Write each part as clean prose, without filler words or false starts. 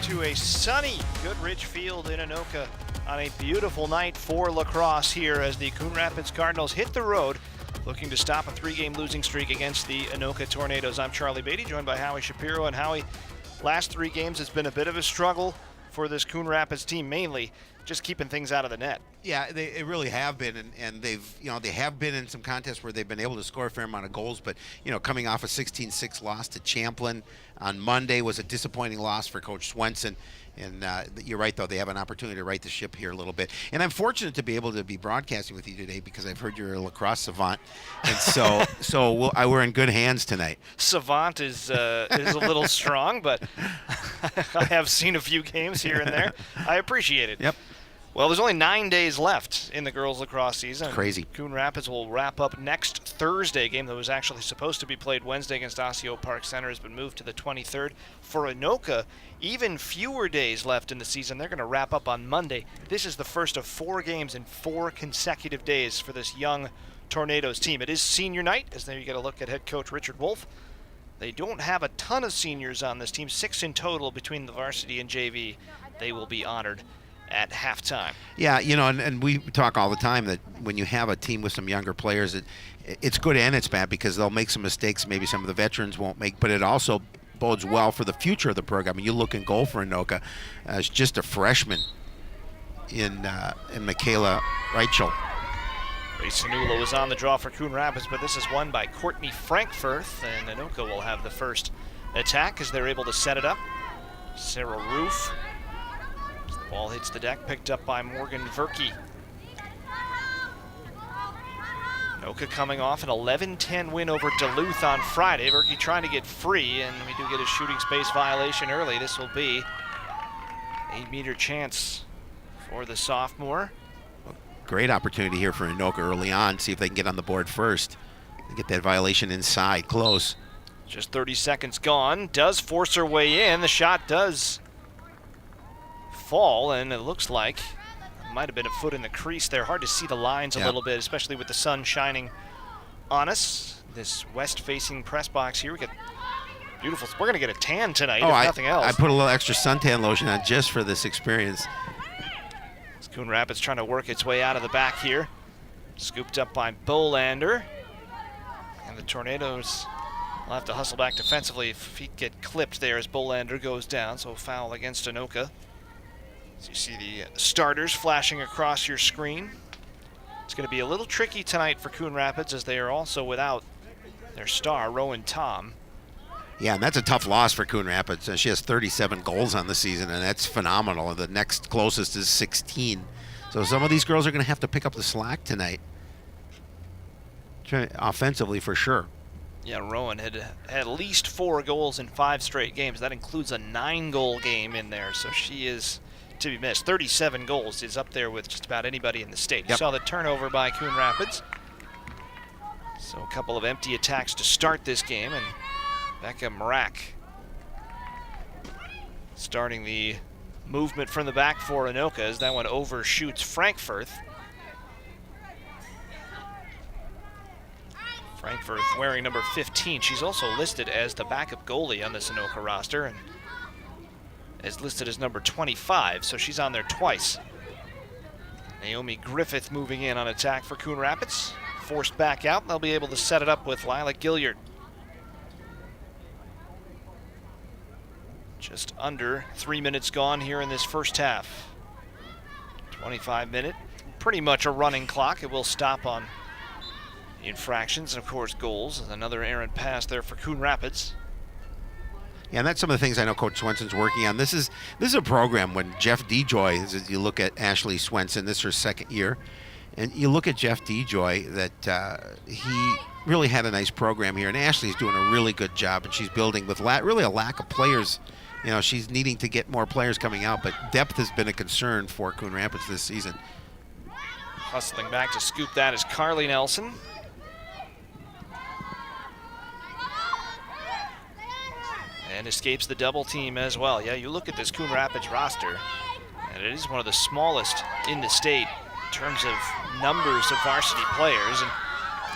to a sunny Goodrich Field in Anoka on a beautiful night for lacrosse here as the Coon Rapids Cardinals hit the road looking to stop a three-game losing streak against the Anoka Tornadoes. I'm Charlie Beatty, joined by Howie Shapiro. And Howie, last three games has been a bit of a struggle for this Coon Rapids team, mainly just keeping things out of the net. Yeah, they really have been, and they have been in some contests where they've been able to score a fair amount of goals, but, coming off a 16-6 loss to Champlin on Monday was a disappointing loss for Coach Swenson, and you're right, though, they have an opportunity to right the ship here a little bit. And I'm fortunate to be able to be broadcasting with you today because I've heard you're a lacrosse savant, and so we're in good hands tonight. Savant is a little strong, but I have seen a few games here and there. I appreciate it. Yep. Well, there's only 9 days left in the girls' lacrosse season. It's crazy. Coon Rapids will wrap up next Thursday. A game that was actually supposed to be played Wednesday against Osseo Park Center has been moved to the 23rd. For Anoka, even fewer days left in the season. They're going to wrap up on Monday. This is the first of 4 games in 4 consecutive days for this young Tornadoes team. It is senior night, as there you get a look at head coach Richard Wolf. They don't have a ton of seniors on this team, 6 in total between the varsity and JV. They will be honored at halftime. Yeah, and we talk all the time that when you have a team with some younger players, it's good and it's bad because they'll make some mistakes maybe some of the veterans won't make, but it also bodes well for the future of the program. You look in goal for Anoka as just a freshman in Michaela Reichel. Grace Sanula was on the draw for Coon Rapids, but this is won by Courtney Frankfurth, and Anoka will have the first attack as they're able to set it up. Sarah Roof. Ball hits the deck, picked up by Morgan Verkey. Anoka coming off an 11-10 win over Duluth on Friday. Verkey trying to get free, and we do get a shooting space violation early. This will be an 8-meter chance for the sophomore. Great opportunity here for Anoka early on. See if they can get on the board first. Get that violation inside, close. Just 30 seconds gone. Does force her way in. The shot does fall, and it looks like it might have been a foot in the crease there. Hard to see the lines a little bit, especially with the sun shining on us. This west-facing press box here, we get beautiful. We're going to get a tan tonight, if nothing else. I put a little extra suntan lotion on just for this experience. Coon Rapids trying to work its way out of the back here. Scooped up by Bolander. And the Tornadoes will have to hustle back defensively if feet get clipped there as Bolander goes down. So foul against Anoka. So you see the starters flashing across your screen. It's going to be a little tricky tonight for Coon Rapids as they are also without their star, Rowan Tom. Yeah, and that's a tough loss for Coon Rapids. She has 37 goals on the season, and that's phenomenal. The next closest is 16. So some of these girls are going to have to pick up the slack tonight. Offensively, for sure. Yeah, Rowan had at least 4 goals in 5 straight games. That includes a 9-goal game in there, so she is to be missed. 37 goals is up there with just about anybody in the state. You saw the turnover by Coon Rapids. So a couple of empty attacks to start this game, and Becca Mrak starting the movement from the back for Anoka as that one overshoots Frankfurth. Frankfurth wearing number 15. She's also listed as the backup goalie on this Anoka roster and is listed as number 25, so she's on there twice. Naomi Griffith moving in on attack for Coon Rapids. Forced back out, and they'll be able to set it up with Lila Gilliard. Just under 3 minutes gone here in this first half. 25-minute, pretty much a running clock. It will stop on infractions and, of course, goals. Another errant pass there for Coon Rapids. Yeah, and that's some of the things I know Coach Swenson's working on. This is a program when Jeff DeJoy, as you look at Ashley Swenson, this is her second year, and you look at Jeff DeJoy, that he really had a nice program here, and Ashley's doing a really good job, and she's building with really a lack of players. She's needing to get more players coming out, but depth has been a concern for Coon Rapids this season. Hustling back to scoop that is Carly Nelson. And escapes the double team as well. Yeah, you look at this Coon Rapids roster, and it is one of the smallest in the state in terms of numbers of varsity players. And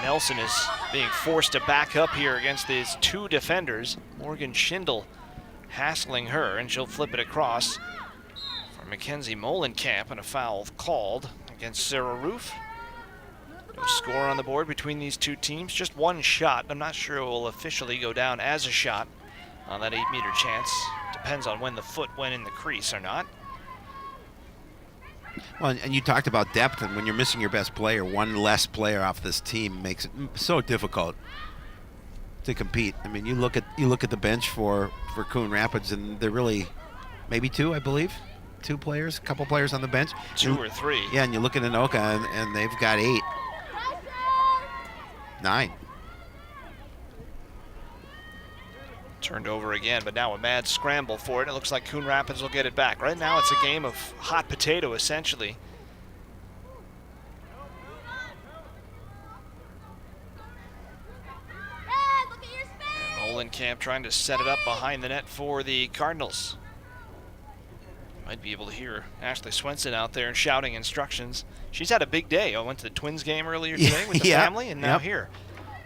Nelson is being forced to back up here against these 2 defenders. Morgan Schindel hassling her, and she'll flip it across for Mackenzie Molenkamp, and a foul called against Sarah Roof. No score on the board between these two teams, just one shot. I'm not sure it will officially go down as a shot on that 8-meter chance. Depends on when the foot went in the crease or not. Well, and you talked about depth, and when you're missing your best player, one less player off this team makes it so difficult to compete. I mean, you look at the bench for Coon Rapids, and they're really maybe two, I believe, two players, a couple players on the bench. Two or three. Yeah, and you look at Anoka, and they've got 8. 9. Turned over again, but now a mad scramble for it. It looks like Coon Rapids will get it back. Right now it's a game of hot potato, essentially. Molenkamp trying to set it up behind the net for the Cardinals. Might be able to hear Ashley Swenson out there shouting instructions. She's had a big day. I went to the Twins game earlier today with the family, and now here.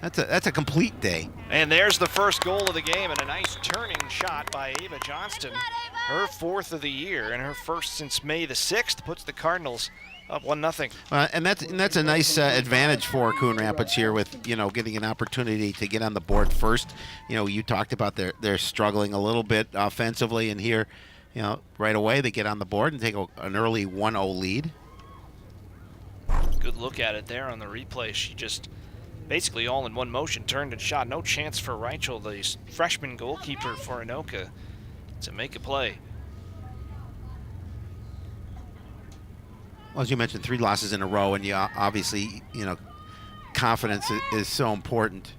That's a complete day. And there's the first goal of the game, and a nice turning shot by Ava Johnston. Her 4th of the year, and her first since May the 6th, puts the Cardinals up 1-0. And that's a nice advantage for Coon Rapids here, with getting an opportunity to get on the board first. You talked about they're struggling a little bit offensively, and here, right away they get on the board and take an early 1-0 lead. Good look at it there on the replay. She just basically all in one motion turned and shot. No chance for Reichel, the freshman goalkeeper for Anoka, to make a play. Well, as you mentioned, 3 losses in a row, and obviously, confidence is so important.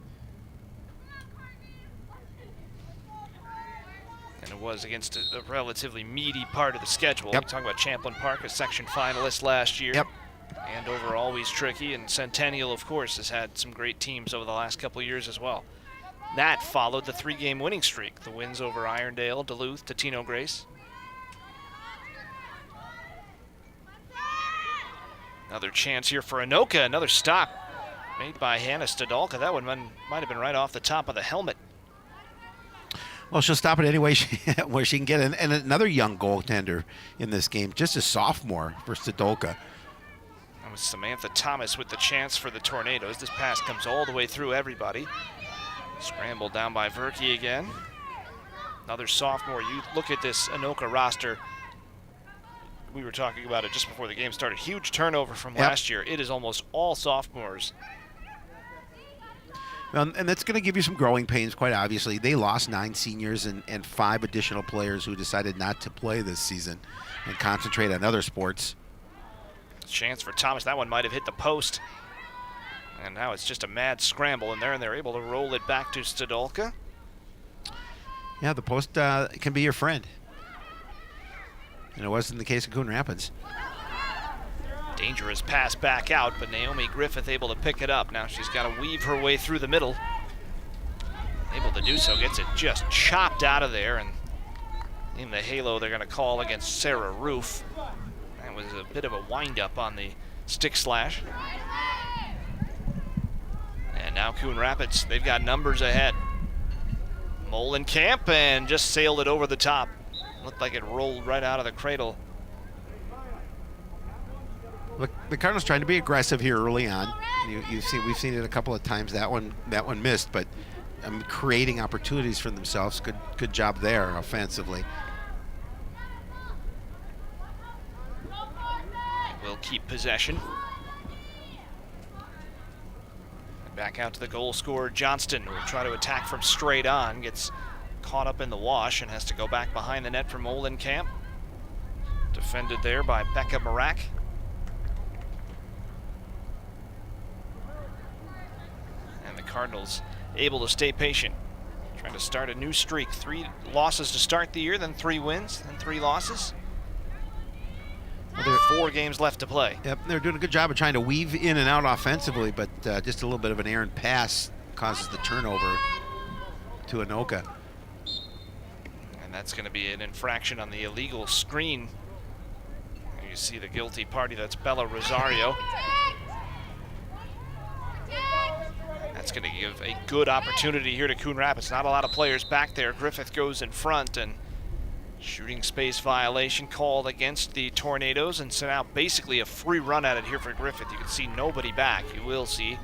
And it was against a relatively meaty part of the schedule. Yep. We're talking about Champlain Park, a section finalist last year. Yep. Andover always tricky, and Centennial, of course, has had some great teams over the last couple of years as well. That followed the 3-game winning streak. The wins over Irondale, Duluth, Totino Grace. Another chance here for Anoka. Another stop made by Hannah Stadolka. That one might have been right off the top of the helmet. Well, she'll stop it anyway where she can get in. And another young goaltender in this game, just a sophomore for Stadolka. That was Samantha Thomas with the chance for the Tornadoes. This pass comes all the way through everybody. Scrambled down by Verke again. Another sophomore. You look at this Anoka roster. We were talking about it just before the game started. Huge turnover from last year. It is almost all sophomores. And that's going to give you some growing pains, quite obviously. They lost 9 seniors and 5 additional players who decided not to play this season and concentrate on other sports. Chance for Thomas. That one might have hit the post. And now it's just a mad scramble in there, and they're able to roll it back to Stadolka. Yeah, the post can be your friend. And it wasn't the case of Coon Rapids. Dangerous pass back out, but Naomi Griffith able to pick it up. Now she's got to weave her way through the middle. Able to do so, gets it just chopped out of there, and in the halo they're going to call against Sarah Roof. That was a bit of a wind-up on the stick slash. And now Coon Rapids, they've got numbers ahead. Molenkamp, and just sailed it over the top. Looked like it rolled right out of the cradle. Look, the Cardinals trying to be aggressive here early on. We've seen it a couple of times. That one missed, but creating opportunities for themselves. Good job there offensively. Will keep possession. And back out to the goal scorer Johnston, who will try to attack from straight on. Gets caught up in the wash and has to go back behind the net for Molenkamp. Defended there by Becca Marak. And the Cardinals able to stay patient. Trying to start a new streak. 3 losses to start the year, then 3 wins, then 3 losses. Well, there are 4 games left to play. Yep, they're doing a good job of trying to weave in and out offensively, but just a little bit of an errant pass causes the turnover to Anoka. And that's going to be an infraction on the illegal screen. You see the guilty party, that's Bella Rosario. That's That's going to give a good opportunity here to Coon Rapids. Not a lot of players back there. Griffith goes in front, and shooting space violation called against the Tornadoes, and so now basically a free run at it here for Griffith. You can see nobody back. You will see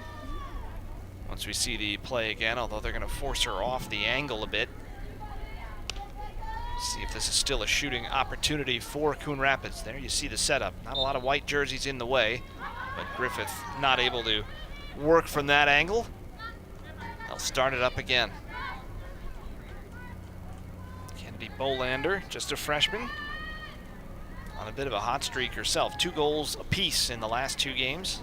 once we see the play again, although they're going to force her off the angle a bit. See if this is still a shooting opportunity for Coon Rapids. There you see the setup. Not a lot of white jerseys in the way, but Griffith not able to work from that angle. They'll start it up again. Kennedy Bolander, just a freshman, on a bit of a hot streak herself. 2 goals apiece in the last 2 games.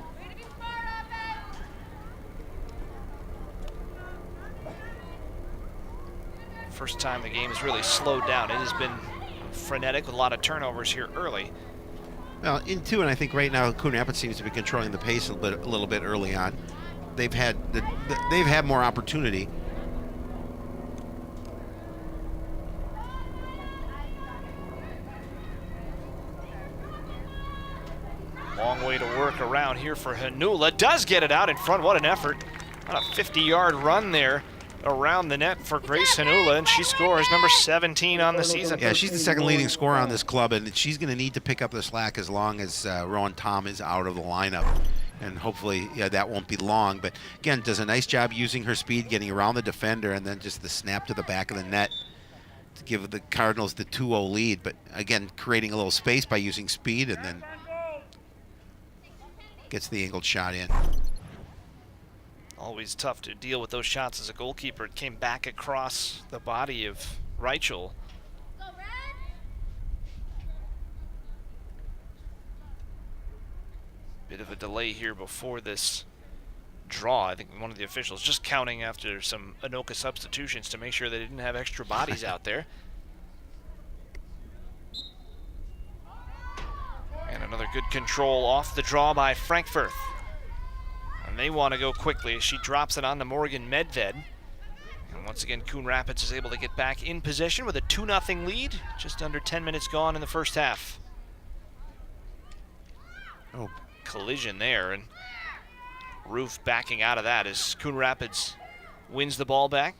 First time the game has really slowed down. It has been frenetic with a lot of turnovers here early. Well, in 2, and I think right now Coon Rapids seems to be controlling the pace a little bit early on. They've had more opportunity. Long way to work around here for Hanula. Does get it out in front. What an effort. What a 50-yard run there around the net for Grace Hanula, and she scores number 17 on the season. Yeah, she's the second leading scorer on this club, and she's going to need to pick up the slack as long as Rowan Tom is out of the lineup. And hopefully, yeah, that won't be long. But again, does a nice job using her speed, getting around the defender, and then just the snap to the back of the net to give the Cardinals the 2-0 lead. But again, creating a little space by using speed, and then gets the angled shot in. Always tough to deal with those shots as a goalkeeper. It came back across the body of Reichel. Bit of a delay here before this draw. I think one of the officials just counting after some Anoka substitutions to make sure they didn't have extra bodies out there. And another good control off the draw by Frankfurt. And they want to go quickly as she drops it on to Morgan Medved. And once again, Coon Rapids is able to get back in position with a 2-0 lead. Just under 10 minutes gone in the first half. Oh, collision there, and Roof backing out of that as Coon Rapids wins the ball back.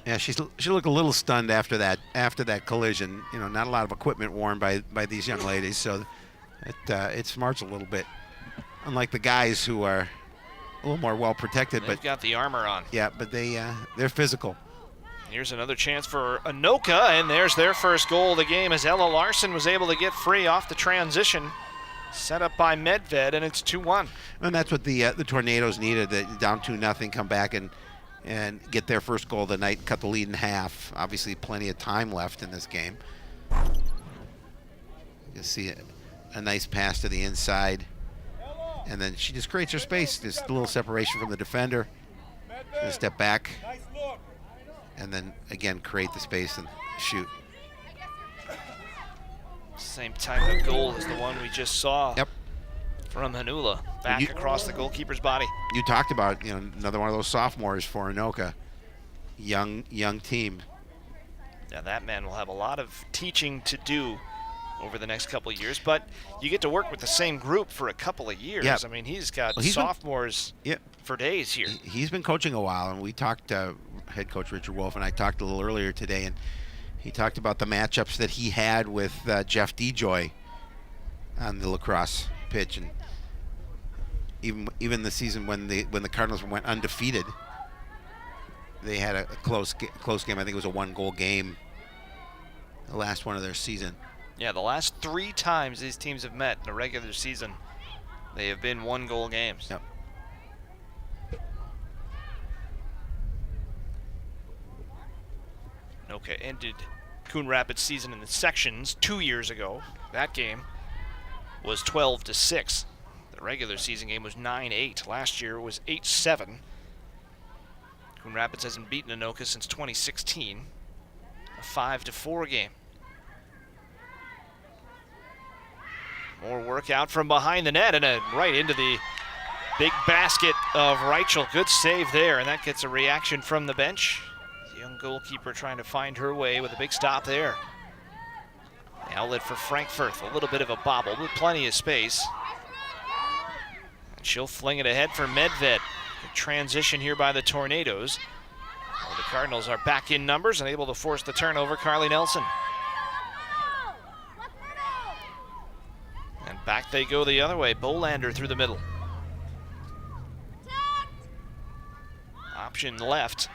yeah, she looked a little stunned after that collision. You know, not a lot of equipment worn by these young ladies, so it smarts a little bit. Unlike the guys who are a little more well protected, They've got the armor on. Yeah, but they're physical. Here's another chance for Anoka, and there's their first goal of the game as Ella Larson was able to get free off the transition. Set up by Medved, and it's 2-1. And that's what the Tornadoes needed, down 2-0, come back and get their first goal of the night, cut the lead in half. Obviously plenty of time left in this game. You see a nice pass to the inside. And then she just creates her space, just a little separation from the defender. And a step back. And then, again, create the space and shoot. Same type of goal as the one we just saw. Yep. From Hanula, back across the goalkeeper's body. You talked about, another one of those sophomores for Anoka. Young team. Yeah, that man will have a lot of teaching to do over the next couple of years, but you get to work with the same group for a couple of years. Yep. I mean, he's got sophomores for days here. He's been coaching a while, and we talked, head coach Richard Wolf and I talked a little earlier today, and he talked about the matchups that he had with Jeff DeJoy on the lacrosse pitch, and even the season when the Cardinals went undefeated, they had a close game. I think it was a 1-goal game, the last one of their season. Yeah, the last 3 times these teams have met in a regular season, they have been 1-goal games. Yep. Okay, ended Coon Rapids season in the sections 2 years ago. That game was 12-6. The regular season game was 9-8. Last year it was 8-7. Coon Rapids hasn't beaten Anoka since 2016. A 5-4 game. More work out from behind the net and right into the big basket of Reichel. Good save there, and that gets a reaction from the bench. The young goalkeeper trying to find her way with a big stop there. The outlet for Frankfurt, a little bit of a bobble with plenty of space. She'll fling it ahead for Medved. A transition here by the Tornadoes. Well, the Cardinals are back in numbers and able to force the turnover. Carly Nelson. And back they go the other way. Bolander through the middle. Option left.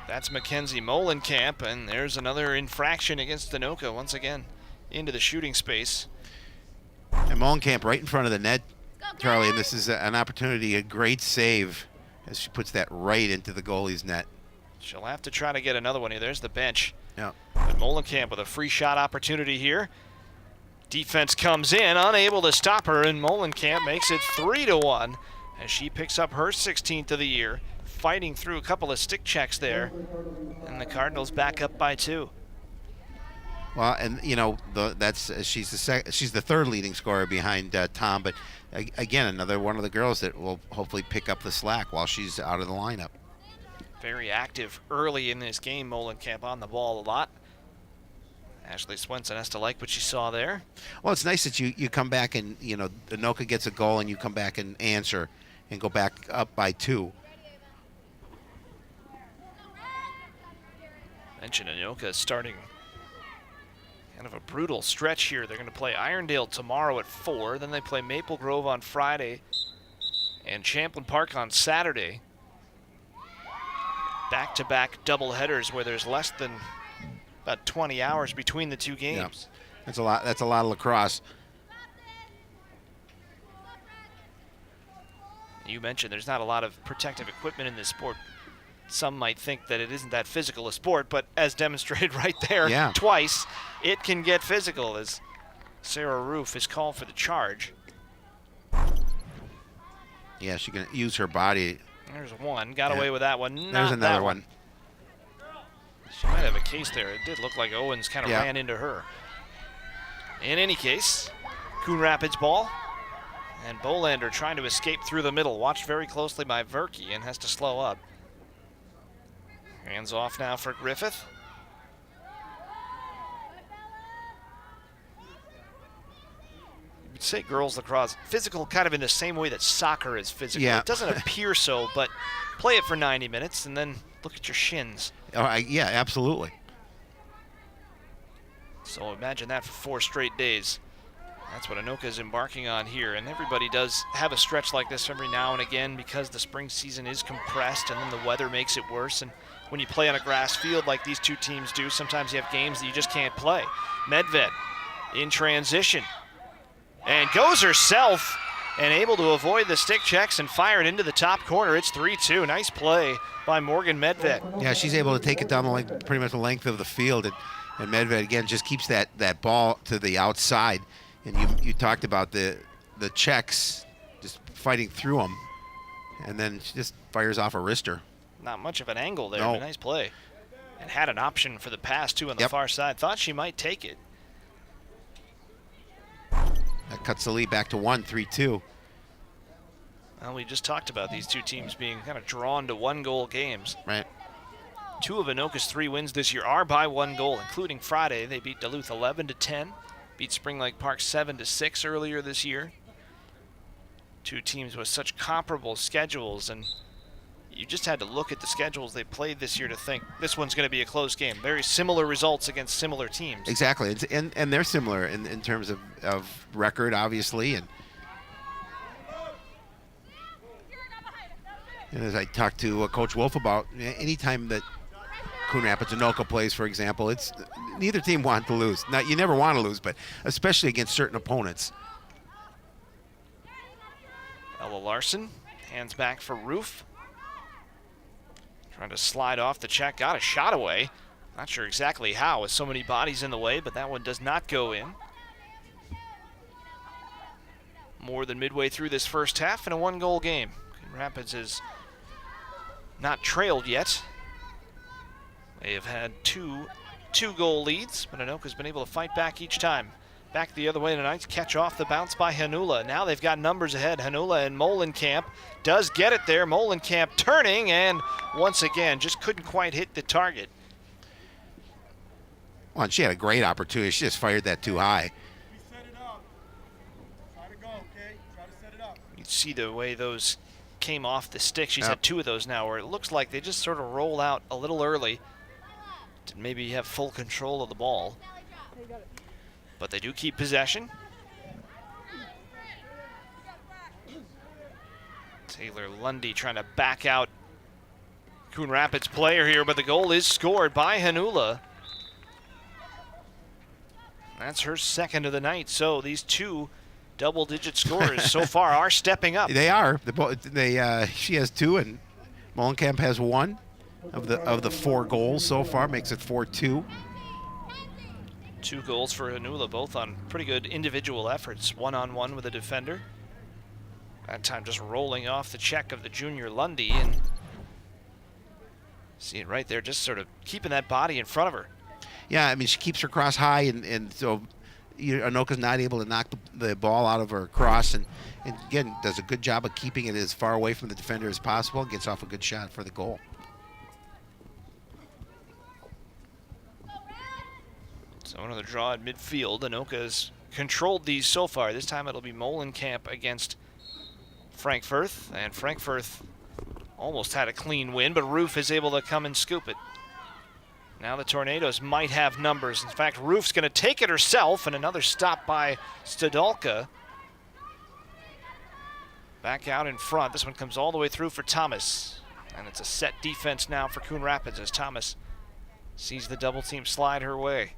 That's Mackenzie Molenkamp, and there's another infraction against Anoka once again into the shooting space. And Molenkamp right in front of the net, Charlie, and this is an opportunity, a great save as she puts that right into the goalie's net. She'll have to try to get another one here. There's the bench. Yeah. But Molenkamp with a free shot opportunity here. Defense comes in, unable to stop her, and Molenkamp makes it 3-1 as she picks up her 16th of the year, fighting through a couple of stick checks there, and the Cardinals back up by 2. Well, and you know she's the third leading scorer behind Tom, but again another one of the girls that will hopefully pick up the slack while she's out of the lineup. Very active early in this game. Molenkamp on the ball a lot. Ashley Swenson has to like what she saw there. Well, it's nice that you come back and Anoka gets a goal and you come back and answer and go back up by 2. Mentioned Anoka starting kind of a brutal stretch here. They're going to play Irondale tomorrow at 4. Then they play Maple Grove on Friday and Champlain Park on Saturday. Back-to-back doubleheaders where there's less than about 20 hours between the two games. Yeah. That's a lot. That's a lot of lacrosse. You mentioned there's not a lot of protective equipment in this sport. Some might think that it isn't that physical a sport, but as demonstrated right there twice, it can get physical as Sarah Roof is called for the charge. Yeah, she can use her body. There's one. Got away with that one. There's another one. She might have a case there. It did look like Owens kind of ran into her. In any case, Coon Rapids ball. And Bolander trying to escape through the middle. Watched very closely by Verke and has to slow up. Hands off now for Griffith. You'd say girls lacrosse, physical kind of in the same way that soccer is physical. Yeah. It doesn't appear so, but play it for 90 minutes and then look at your shins. Oh, yeah, absolutely. So imagine that for 4 straight days. That's what Anoka is embarking on here, and everybody does have a stretch like this every now and again because the spring season is compressed and then the weather makes it worse. And when you play on a grass field like these two teams do, sometimes you have games that you just can't play. Medved in transition and goes herself and able to avoid the stick checks and fire it into the top corner. It's 3-2. Nice play by Morgan Medved. Yeah, she's able to take it down the length, pretty much the length of the field, and Medved again just keeps that ball to the outside. And you talked about the checks, just fighting through them, and then she just fires off a wrister. Not much of an angle there, but nice play. And had an option for the pass, too, on the far side. Thought she might take it. That cuts the lead back to 1, 3-2. Well, we just talked about these two teams being kind of drawn to 1-goal games. Right. 2 of Anoka's 3 wins this year are by 1 goal, including Friday. They beat Duluth 11-10. Beat Spring Lake Park 7-6 earlier this year. 2 teams with such comparable schedules, and you just had to look at the schedules they played this year to think this one's going to be a close game. Very similar results against similar teams. Exactly, and they're similar in terms of record, obviously. And as I talked to Coach Wolf about, anytime that Coon Rapids Anoka plays, for example, it's neither team want to lose. Now, you never want to lose, but especially against certain opponents. Ella Larson, hands back for Roof. Trying to slide off the check, got a shot away. Not sure exactly how with so many bodies in the way, but that one does not go in. More than midway through this first half in a 1-goal game. Coon Rapids is not trailed yet. They have had two-goal leads, but Anoka's been able to fight back each time. Back the other way tonight, catch off the bounce by Hanula. Now they've got numbers ahead. Hanula and Molenkamp does get it there. Molenkamp turning, and once again, just couldn't quite hit the target. Well, and she had a great opportunity. She just fired that too high. You'd see the way those came off the stick. She's had 2 of those now where it looks like they just sort of roll out a little early to maybe have full control of the ball. But they do keep possession. Taylor Lundy trying to back out Coon Rapids player here, but the goal is scored by Hanula. That's her second of the night. So these 2 double-digit scorers so far are stepping up. They are. She has 2, and Molenkamp has 1 of the 4 goals so far. Makes it 4-2. 2 goals for Hanula, both on pretty good individual efforts. One-on-one with a defender. That time just rolling off the check of the junior Lundy, and see it right there, just sort of keeping that body in front of her. Yeah, I mean, she keeps her cross high, and so Anoka's not able to knock the ball out of her cross, and again, does a good job of keeping it as far away from the defender as possible, gets off a good shot for the goal. So another draw at midfield. Anoka's controlled these so far. This time it'll be Molenkamp against Frankfurt, and Frankfurt almost had a clean win, but Roof is able to come and scoop it. Now the Tornadoes might have numbers. In fact, Roof's going to take it herself, and another stop by Stadolka. Back out in front. This one comes all the way through for Thomas. And it's a set defense now for Coon Rapids as Thomas sees the double team slide her way.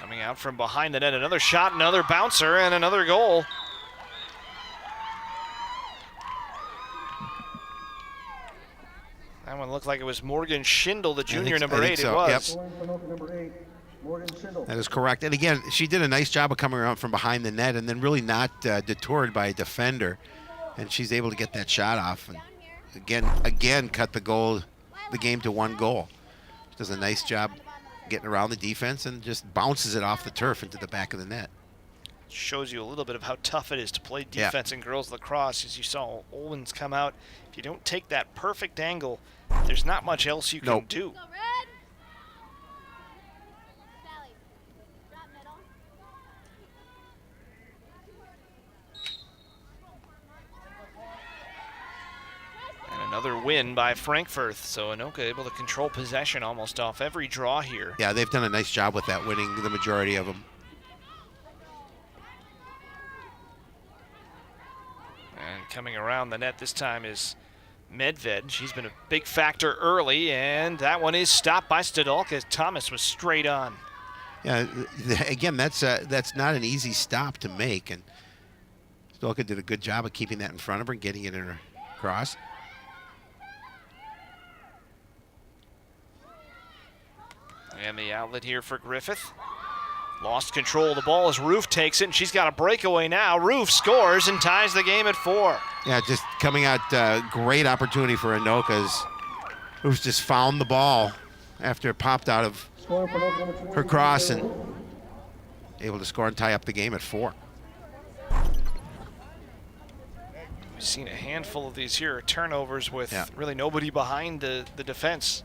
Coming out from behind the net, another shot, another bouncer, and another goal. That one looked like it was Morgan Schindel, the junior, number 8. So. It was. Yep. That is correct. And again, she did a nice job of coming around from behind the net and then really not detoured by a defender. And she's able to get that shot off. And again, cut the game to 1 goal. She does a nice job getting around the defense and just bounces it off the turf into the back of the net. Shows you a little bit of how tough it is to play defense in girls lacrosse. As you saw Owens come out, if you don't take that perfect angle, there's not much else you can do. And another win by Frankfurt, so Anoka able to control possession almost off every draw here. Yeah, they've done a nice job with that, winning the majority of them. And coming around the net this time is Medved. She's been a big factor early, and that one is stopped by Stadolka. Thomas was straight on. Yeah, again, that's not an easy stop to make, and Stadolka did a good job of keeping that in front of her and getting it in her cross. And the outlet here for Griffith. Lost control of the ball as Roof takes it, and she's got a breakaway now. Roof scores and ties the game at 4. Yeah, just coming out, great opportunity for Anoka's. Roof's just found the ball after it popped out of her cross and able to score and tie up the game at 4. We've seen a handful of these here, turnovers with really nobody behind the defense.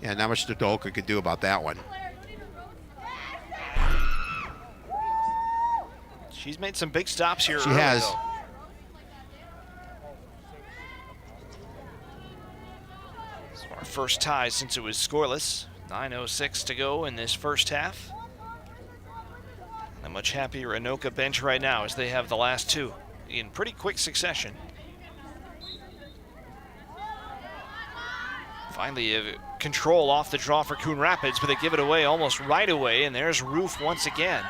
Yeah, not much Stadolka could do about that one. She's made some big stops here. She has. Though. So our first tie since it was scoreless. 9:06 to go in this first half. A much happier Anoka bench right now as they have the last 2 in pretty quick succession. Finally, control off the draw for Coon Rapids, but they give it away almost right away, and there's Roof once again.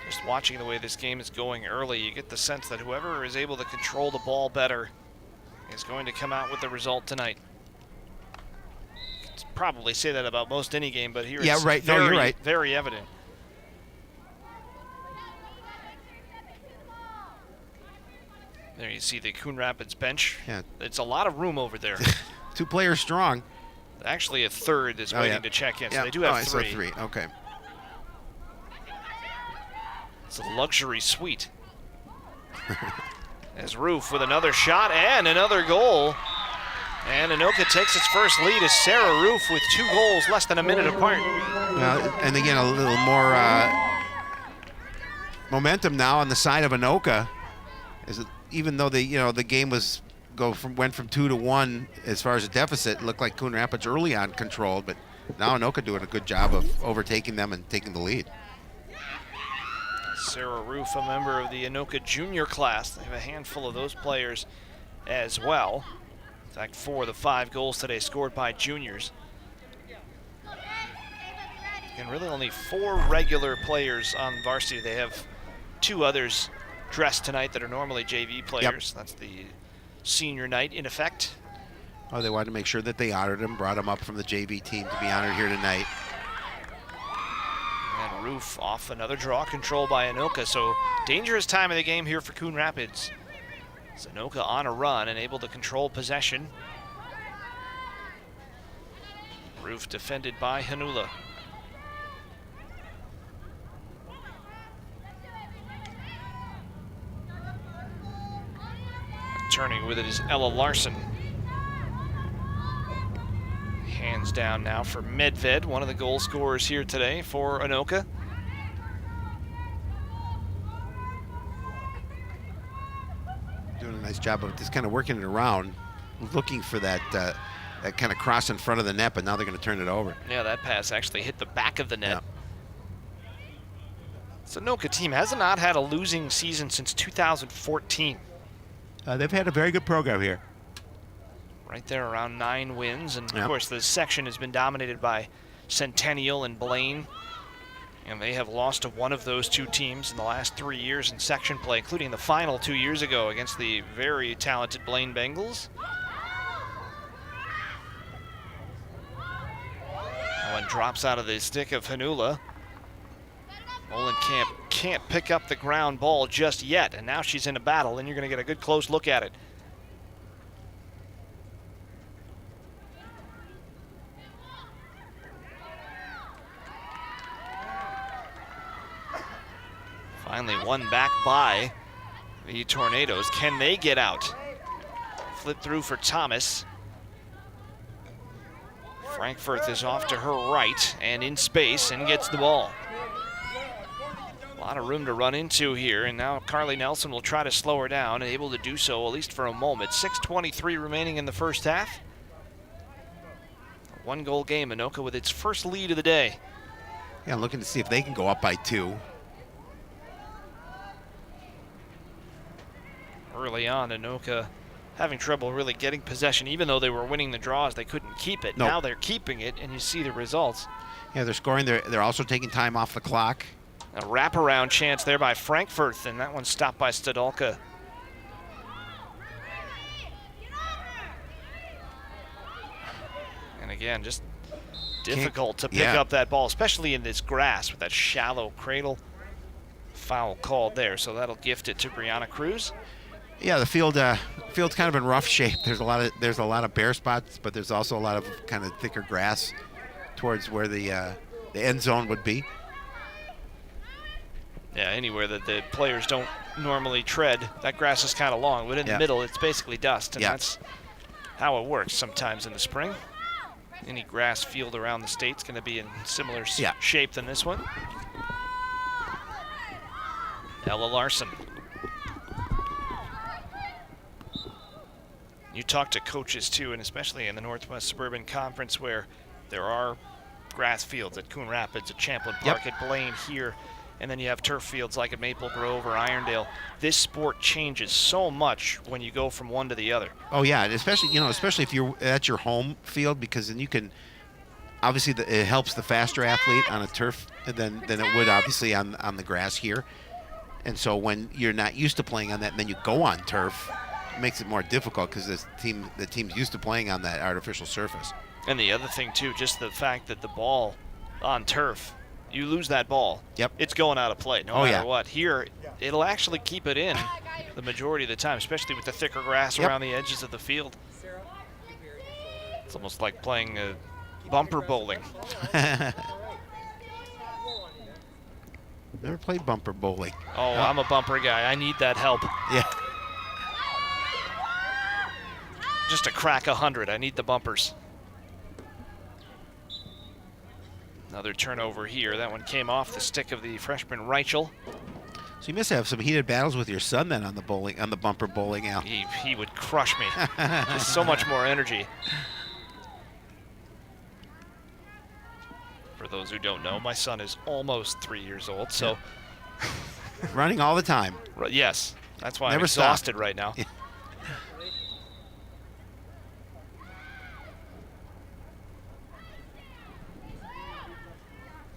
Just watching the way this game is going early, you get the sense that whoever is able to control the ball better is going to come out with the result tonight. Could probably say that about most any game, but here it's right. No, you're right. Very evident. There you see the Coon Rapids bench. Yeah. It's a lot of room over there. 2 players strong. Actually, a third is waiting to check in, so they do have 3. So 3, okay. It's a luxury suite. As Roof with another shot and another goal. And Anoka takes its first lead as Sarah Roof with 2 goals less than a minute apart. And again, a little more momentum now on the side of Anoka. Even though the game went from 2-1 as far as a deficit, it looked like Coon Rapids early on controlled, but now Anoka doing a good job of overtaking them and taking the lead. Sarah Roof, a member of the Anoka junior class. They have a handful of those players as well. In fact, 4 of the 5 goals today scored by juniors. And really only 4 regular players on varsity. They have 2 others dressed tonight that are normally JV players. Yep. That's the senior night in effect. Oh, they wanted to make sure that they honored him, brought him up from the JV team to be honored here tonight. And Roof off another draw control by Anoka. So dangerous time of the game here for Coon Rapids. Anoka on a run and able to control possession. Roof defended by Hanula. Turning with it is Ella Larson. Hands down now for Medved, one of the goal scorers here today for Anoka. Doing a nice job of just kind of working it around, looking for that kind of cross in front of the net, but now they're going to turn it over. Yeah, that pass actually hit the back of the net. This Anoka team has not had a losing season since 2014. They've had a very good program here. Right there around 9 wins, and of course the section has been dominated by Centennial and Blaine. And they have lost to one of those 2 teams in the last 3 years in section play, including the final 2 years ago against the very talented Blaine Bengals. That one drops out of the stick of Hanula. Molenkamp can't pick up the ground ball just yet, and now she's in a battle, and you're going to get a good close look at it. Finally won back by the Tornadoes. Can they get out? Flip through for Thomas. Frankfurt is off to her right and in space and gets the ball. A lot of room to run into here, and now Carly Nelson will try to slow her down, and able to do so at least for a moment. 6:23 remaining in the first half. A 1-goal game, Anoka with its first lead of the day. Yeah, looking to see if they can go up by 2. Early on, Anoka having trouble really getting possession. Even though they were winning the draws, they couldn't keep it. Nope. Now they're keeping it, and you see the results. Yeah, they're scoring. They're also taking time off the clock. A wraparound chance there by Frankfurt, and that one stopped by Stadolka. And again, just difficult to pick up that ball, especially in this grass with that shallow cradle. Foul called there, so that'll gift it to Brianna Cruz. Yeah, the field's kind of in rough shape. There's a lot of bare spots, but there's also a lot of kind of thicker grass towards where the end zone would be. Yeah, anywhere that the players don't normally tread, that grass is kind of long, but in the middle, it's basically dust, and that's how it works sometimes in the spring. Any grass field around the state's going to be in similar shape than this one. Ella Larson. You talk to coaches too, and especially in the Northwest Suburban Conference where there are grass fields at Coon Rapids, at Champlain Park, at Blaine here, and then you have turf fields like at Maple Grove or Irondale. This sport changes so much when you go from one to the other. Oh yeah, and especially if you're at your home field, because then you can obviously it helps the faster athlete on a turf than it would obviously on the grass here. And so when you're not used to playing on that, and then you go on turf, it makes it more difficult because the team's used to playing on that artificial surface. And the other thing too, just the fact that the ball on turf, you lose that ball, it's going out of play no matter what. Here, it'll actually keep it in the majority of the time, especially with the thicker grass around the edges of the field. It's almost like playing bumper bowling. Never played bumper bowling. Oh, I'm a bumper guy. I need that help. Yeah. Just to crack 100, I need the bumpers. Another turnover here. That one came off the stick of the freshman Reichel. So you must have some heated battles with your son then on the bumper bowling, Al. He would crush me. Just so much more energy. For those who don't know, my son is almost 3 years old, so running all the time. yes, that's why Never I'm exhausted stopped. right now. Yeah.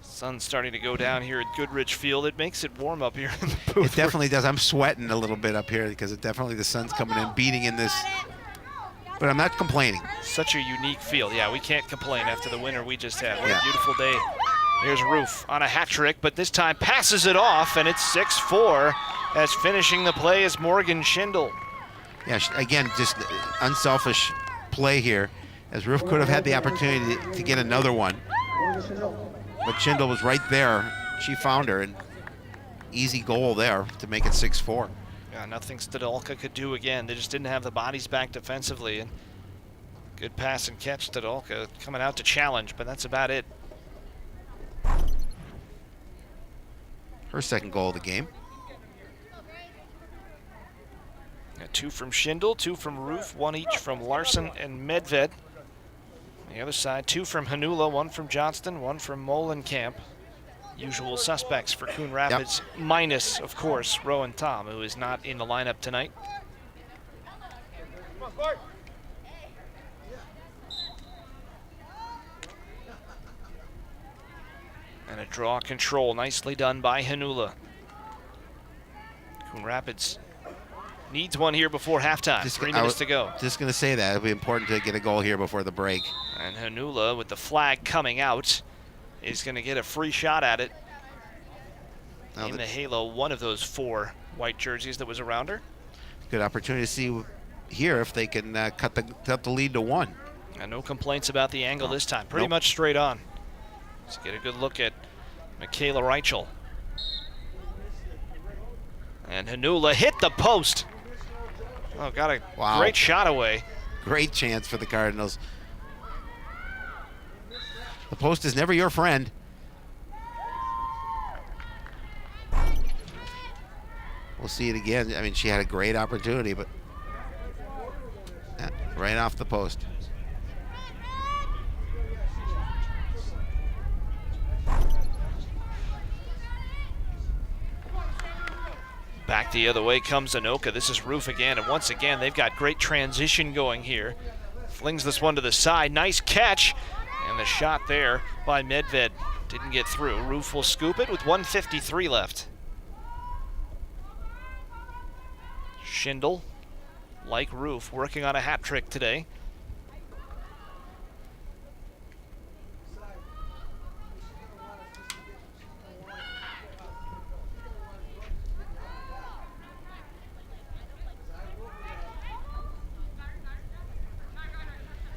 Sun's starting to go down here at Goodrich Field. It makes it warm up here in the booth. It definitely does. I'm sweating a little bit up here because the sun's coming in, beating in this. But I'm not complaining. Such a unique field. Yeah, we can't complain after the winter we just had. What a beautiful day. Here's Roof on a hat trick, but this time passes it off, and it's 6-4 as finishing the play is Morgan Schindel. Yeah, again, just unselfish play here, as Roof could have had the opportunity to get another one. But Schindel was right there. She found her, and easy goal there to make it 6-4. Yeah, nothing Stadolka could do again. They just didn't have the bodies back defensively. And good pass and catch. Stadolka coming out to challenge, but that's about it. Her second goal of the game. Yeah, 2 from Schindel, 2 from Roof, 1 each from Larson and Medved. On the other side, 2 from Hanula, 1 from Johnston, 1 from Molenkamp. Usual suspects for Coon Rapids, minus, of course, Rowan Tom, who is not in the lineup tonight. And a draw control, nicely done by Hanula. Coon Rapids needs one here before halftime. 3 minutes to go. Just going to say that. It'll be important to get a goal here before the break. And Hanula, with the flag coming out, is going to get a free shot at it. In the halo, one of those 4 white jerseys that was around her. Good opportunity to see here if they can cut the lead to 1. And no complaints about the angle this time. Pretty much straight on. Let's get a good look at Michaela Reichel. And Hanula hit the post. Oh, got a great shot away. Great chance for the Cardinals. The post is never your friend. We'll see it again. I mean, she had a great opportunity, but right off the post. Back the other way comes Anoka. This is Roof again, and once again, they've got great transition going here. Flings this one to the side. Nice catch. And the shot there by Medved didn't get through. Roof will scoop it with 1:53 left. Schindel, like Roof, working on a hat trick today.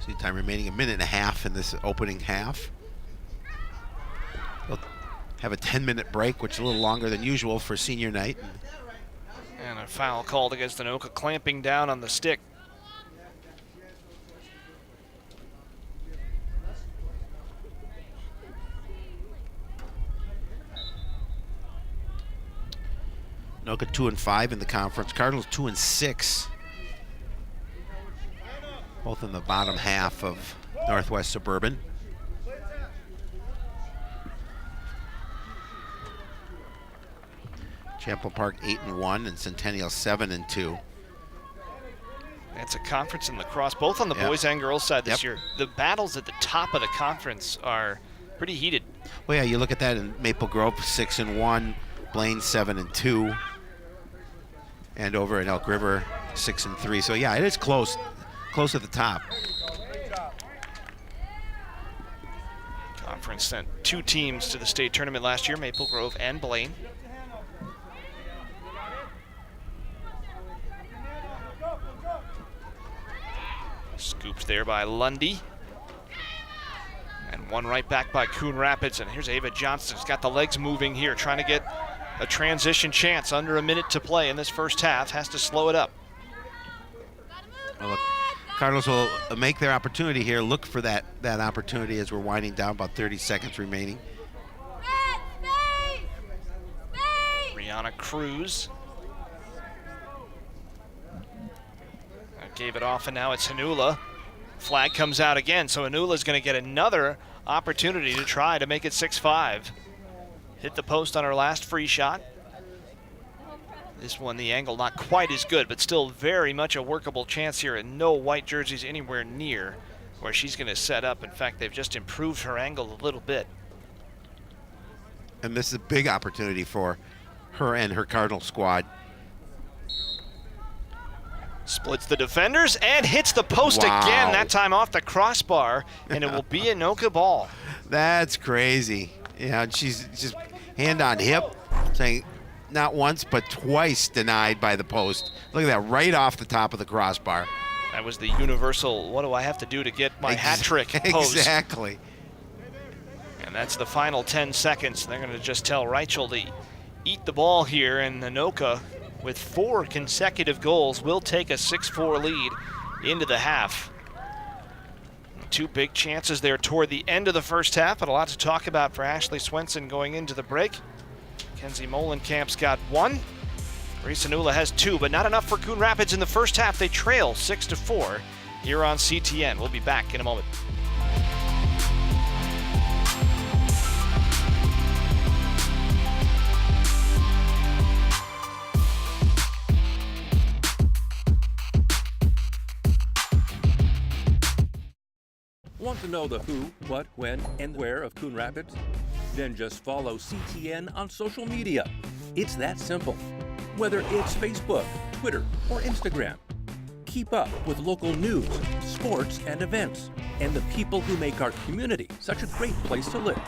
See time remaining, a minute and a half in this opening half. They'll have a 10-minute break, which is a little longer than usual for senior night. And a foul called against Anoka, clamping down on the stick. Anoka 2-5 in the conference. Cardinals 2-6. Both in the bottom half of Northwest Suburban. Chapel Park 8-1 and Centennial 7-2. It's a conference in lacrosse, both on the boys and girls side this year. The battles at the top of the conference are pretty heated. Well, yeah, you look at that in Maple Grove 6-1, Blaine 7-2, and over at Elk River 6-3. So yeah, it is close at the top. Conference sent 2 teams to the state tournament last year, Maple Grove and Blaine. Scooped there by Lundy. And one right back by Coon Rapids. And here's Ava Johnston. She's got the legs moving here, trying to get a transition chance, under a minute to play in this first half, has to slow it up. Well, look, Cardinals will make their opportunity here. Look for that opportunity as we're winding down, about 30 seconds remaining. Brianna Cruz gave it off, and now it's Hanula. Flag comes out again, so Hanula's going to get another opportunity to try to make it 6-5. Hit the post on her last free shot. This one, the angle not quite as good, but still very much a workable chance here, and no white jerseys anywhere near where she's going to set up. In fact, they've just improved her angle a little bit. And this is a big opportunity for her and her Cardinal squad. Splits the defenders and hits the post again, that time off the crossbar, and it will be a Anoka ball. That's crazy. Yeah, she's just hand on hip, saying not once but twice denied by the post. Look at that, right off the top of the crossbar. That was the universal, what do I have to do to get my hat trick pose. Exactly. And that's the final 10 seconds. They're going to just tell Reichel to eat the ball here, and Anoka, with 4 consecutive goals, will take a 6-4 lead into the half. 2 big chances there toward the end of the first half, but a lot to talk about for Ashley Swenson going into the break. Kenzie Molenkamp's got 1. Grace Hanula has 2, but not enough for Coon Rapids in the first half. They trail 6-4 here on CTN. We'll be back in a moment. Want to know the who, what, when, and where of Coon Rapids? Then just follow CTN on social media. It's that simple. Whether it's Facebook, Twitter, or Instagram. Keep up with local news, sports, and events, and the people who make our community such a great place to live.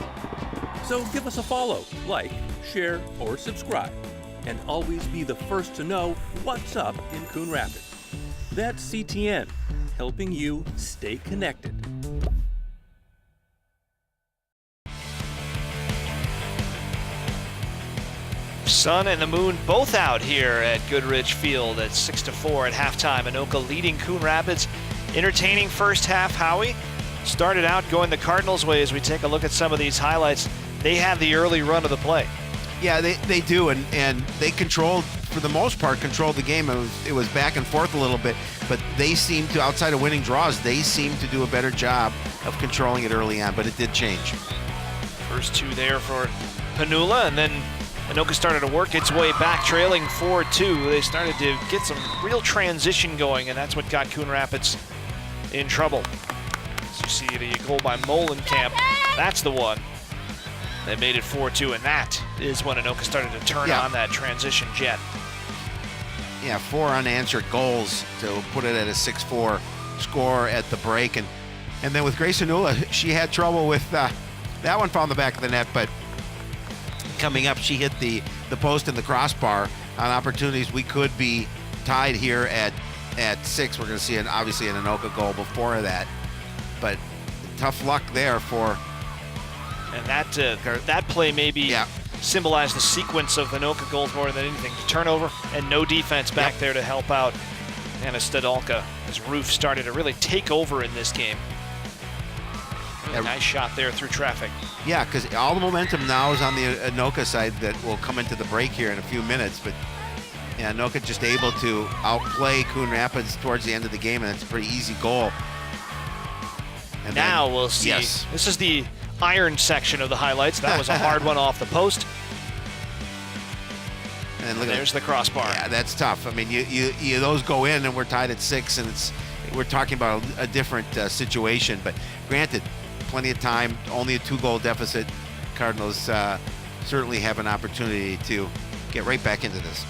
So give us a follow, like, share, or subscribe, and always be the first to know what's up in Coon Rapids. That's CTN, helping you stay connected. Sun and the moon both out here at Goodrich Field at 6-4 at halftime. Anoka leading Coon Rapids. Entertaining first half, Howie. Started out going the Cardinals' way as we take a look at some of these highlights. They have the early run of the play. Yeah, they do, and they controlled, for the most part, controlled the game. It was back and forth a little bit, but they seemed to, outside of winning draws, they seemed to do a better job of controlling it early on, but it did change. First 2 there for Hanula, and then Anoka started to work its way back, trailing 4-2. They started to get some real transition going, and that's what got Coon Rapids in trouble. As you see the goal by Molenkamp, that's the one that made it 4-2, and that is when Anoka started to turn on that transition jet. Yeah, 4 unanswered goals to put it at a 6-4 score at the break. And then with Grace Hanula, she had trouble with that one found the back of the net, but coming up, she hit the post and the crossbar on opportunities. We could be tied here at 6. We're going to see obviously an Anoka goal before that, but tough luck there for. And that play maybe symbolized the sequence of Anoka goals more than anything. Turnover and no defense back there to help out Anna Stadolka as Roof started to really take over in this game. Really nice shot there through traffic. Yeah, because all the momentum now is on the Anoka side that will come into the break here in a few minutes. But yeah, Anoka just able to outplay Coon Rapids towards the end of the game, and it's a pretty easy goal. And now we'll see. Yes. This is the iron section of the highlights. That was a hard one off the post. And look, there's the crossbar. Yeah, that's tough. I mean, you those go in, and we're tied at 6, and we're talking about a different situation. But granted, plenty of time, only a 2-goal deficit. Cardinals certainly have an opportunity to get right back into this.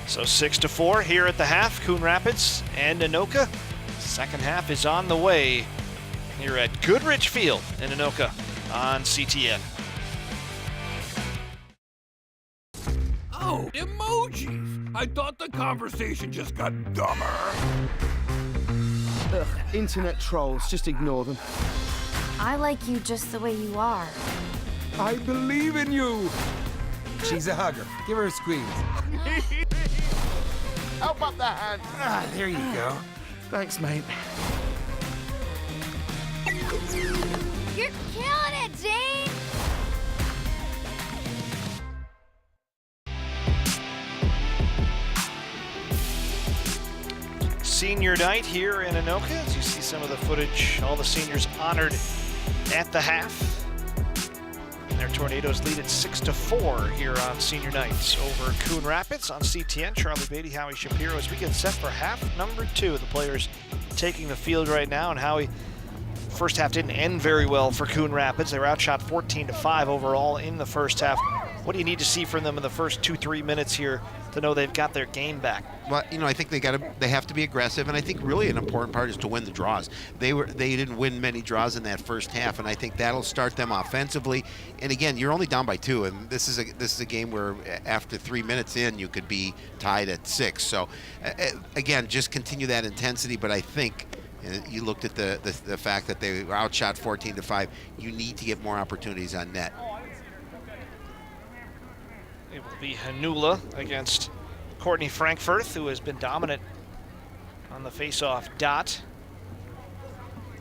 So 6-4 here at the half. Coon Rapids and Anoka. Second half is on the way here at Goodrich Field in Anoka on CTN. Oh, emojis! I thought the conversation just got dumber. Ugh, internet trolls, just ignore them. I like you just the way you are. I believe in you. She's a hugger. Give her a squeeze. How about the hand? Ah, there you go. Thanks, mate. You're killing it, Jane! Senior night here in Anoka. As you see some of the footage, all the seniors honored at the half. And their Tornadoes lead at 6-4 here on senior nights over Coon Rapids on CTN. Charlie Beatty, Howie Shapiro as we get set for half number 2. The players taking the field right now, and Howie, first half didn't end very well for Coon Rapids. They were outshot 14-5 overall in the first half. What do you need to see from them in the first 2-3 minutes here to know they've got their game back? Well, I think they have to be aggressive, and I think really an important part is to win the draws. They didn't win many draws in that first half, and I think that'll start them offensively. And again, you're only down by 2, and this is a game where after 3 minutes in, you could be tied at 6. So again, just continue that intensity. But I think you looked at the fact that they were outshot 14-5. You need to get more opportunities on net. It will be Hanula against Courtney Frankfurth, who has been dominant on the face-off dot.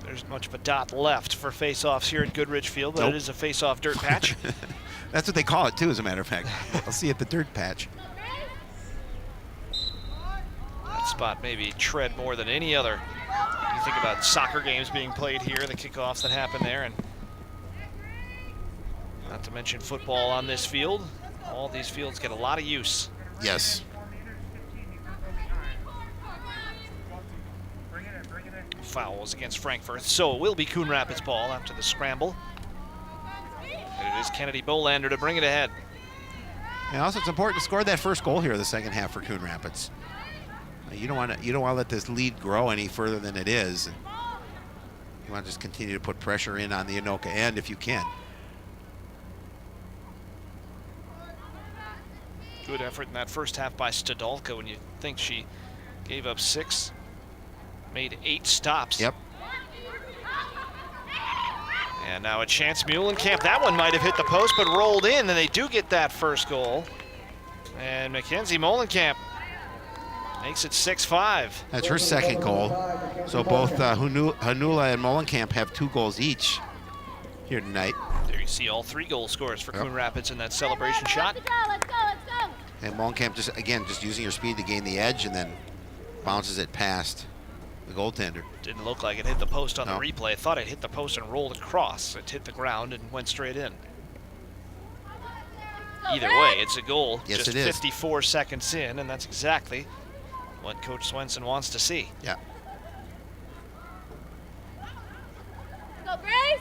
There's much of a dot left for face-offs here at Goodrich Field, but It is a face-off dirt patch. That's what they call it, too, as a matter of fact. I'll see you at the dirt patch. That spot maybe tread more than any other. You think about soccer games being played here, the kickoffs that happen there, and not to mention football on this field. All these fields get a lot of use. Yes. Fouls against Frankfurth, so it will be Coon Rapids ball after the scramble. And it is Kennedy Bolander to bring it ahead. And also, it's important to score that first goal here in the second half for Coon Rapids. You don't want to let this lead grow any further than it is. You want to just continue to put pressure in on the Anoka end if you can. Good effort in that first half by Stadolka when you think she gave up 6, made 8 stops. Yep. And now a chance, Muhlenkamp. That one might have hit the post, but rolled in, and they do get that first goal. And Mackenzie Molenkamp makes it 6-5. That's her second goal. So both Hanula and Molenkamp have 2 goals each here tonight. There you see all 3 goal scorers for Coon Rapids in that celebration shot. Let's go, let's go, let's go! And Molenkamp just using her speed to gain the edge and then bounces it past the goaltender. Didn't look like it hit the post on No. the replay. I thought it hit the post and rolled across. It hit the ground and went straight in. Either way, it's a goal. Yes, just it is. 54 seconds in, and that's exactly what Coach Swenson wants to see. Yeah. Go, Grace!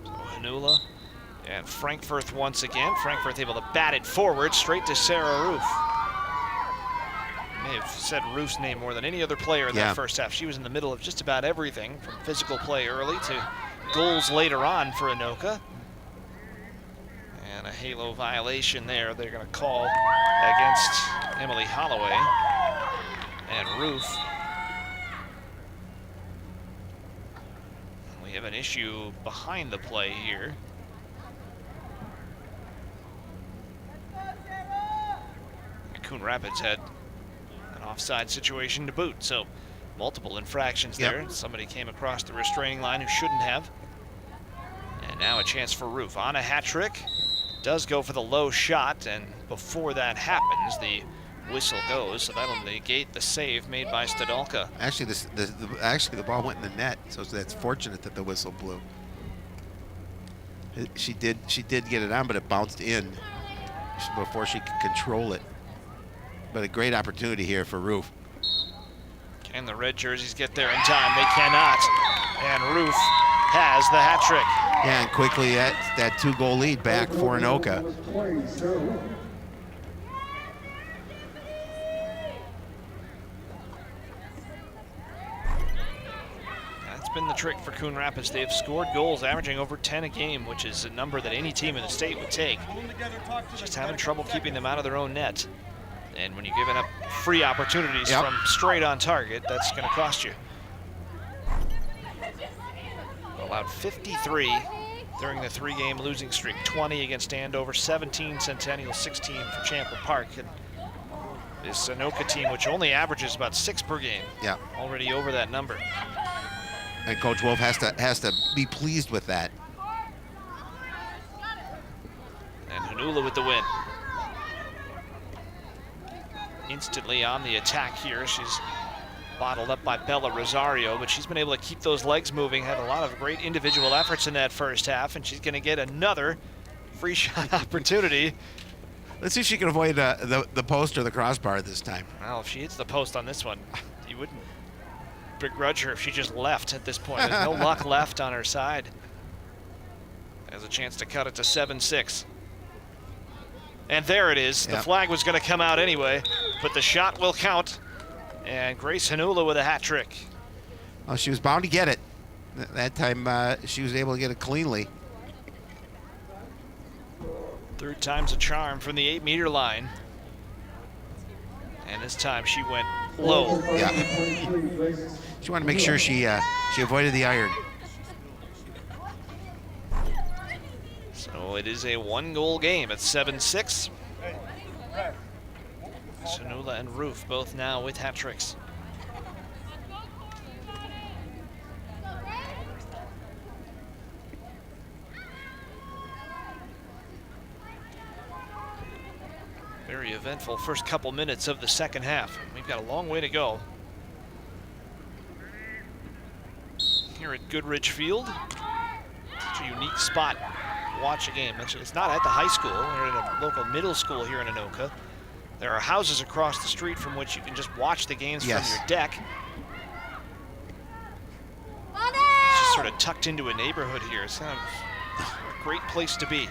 So Hanula and Frankfurth once again. Frankfurth able to bat it forward straight to Sarah Roof. May have said Roof's name more than any other player in that first half. She was in the middle of just about everything, from physical play early to goals later on for Anoka. And a halo violation there they're going to call against Emily Holloway. And Roof. We have an issue behind the play here. Coon Rapids had an offside situation to boot, so multiple infractions there. Somebody came across the restraining line who shouldn't have. And now a chance for Roof on a hat trick. Does go for the low shot, and before that happens, the whistle goes, so that'll negate the save made by Stadolka. Actually, the ball went in the net, so that's fortunate that the whistle blew. She did get it on, but it bounced in before she could control it. But a great opportunity here for Roof. Can the red jerseys get there in time? They cannot. And Roof has the hat trick. Yeah, and quickly that 2-goal lead back for Anoka. That's been the trick for Coon Rapids. They've scored goals averaging over 10 a game, which is a number that any team in the state would take. Just having trouble keeping them out of their own net. And when you're giving up free opportunities from straight on target, that's going to cost you. allowed 53 during the 3-game losing streak. 20 against Andover, 17 Centennial, 16 for Champlain Park. And this Anoka team, which only averages about 6 per game, Yeah. already over that number. And Coach Wolf has to be pleased with that. And Hanula with the win. Instantly on the attack here. She's bottled up by Bella Rosario, but she's been able to keep those legs moving, had a lot of great individual efforts in that first half, and she's going to get another free shot opportunity. Let's see if she can avoid the post or the crossbar this time. Well, if she hits the post on this one, you wouldn't begrudge her if she just left at this point. There's no luck left on her side. Has a chance to cut it to 7-6. And there it is. The flag was going to come out anyway, but the shot will count. And Grace Hanula with a hat trick. Well, she was bound to get it. That time she was able to get it cleanly. Third time's a charm from the 8-meter line. And this time she went low. Yeah. She wanted to make sure she avoided the iron. So it is a 1-goal game at 7-6. Sanula and Roof both now with hat tricks. Very eventful first couple minutes of the second half. We've got a long way to go here at Goodrich Field. It's a unique spot to watch a game. It's not at the high school. We're in a local middle school here in Anoka. There are houses across the street from which you can just watch the games from your deck. It's just sort of tucked into a neighborhood here. It's kind of a great place to be.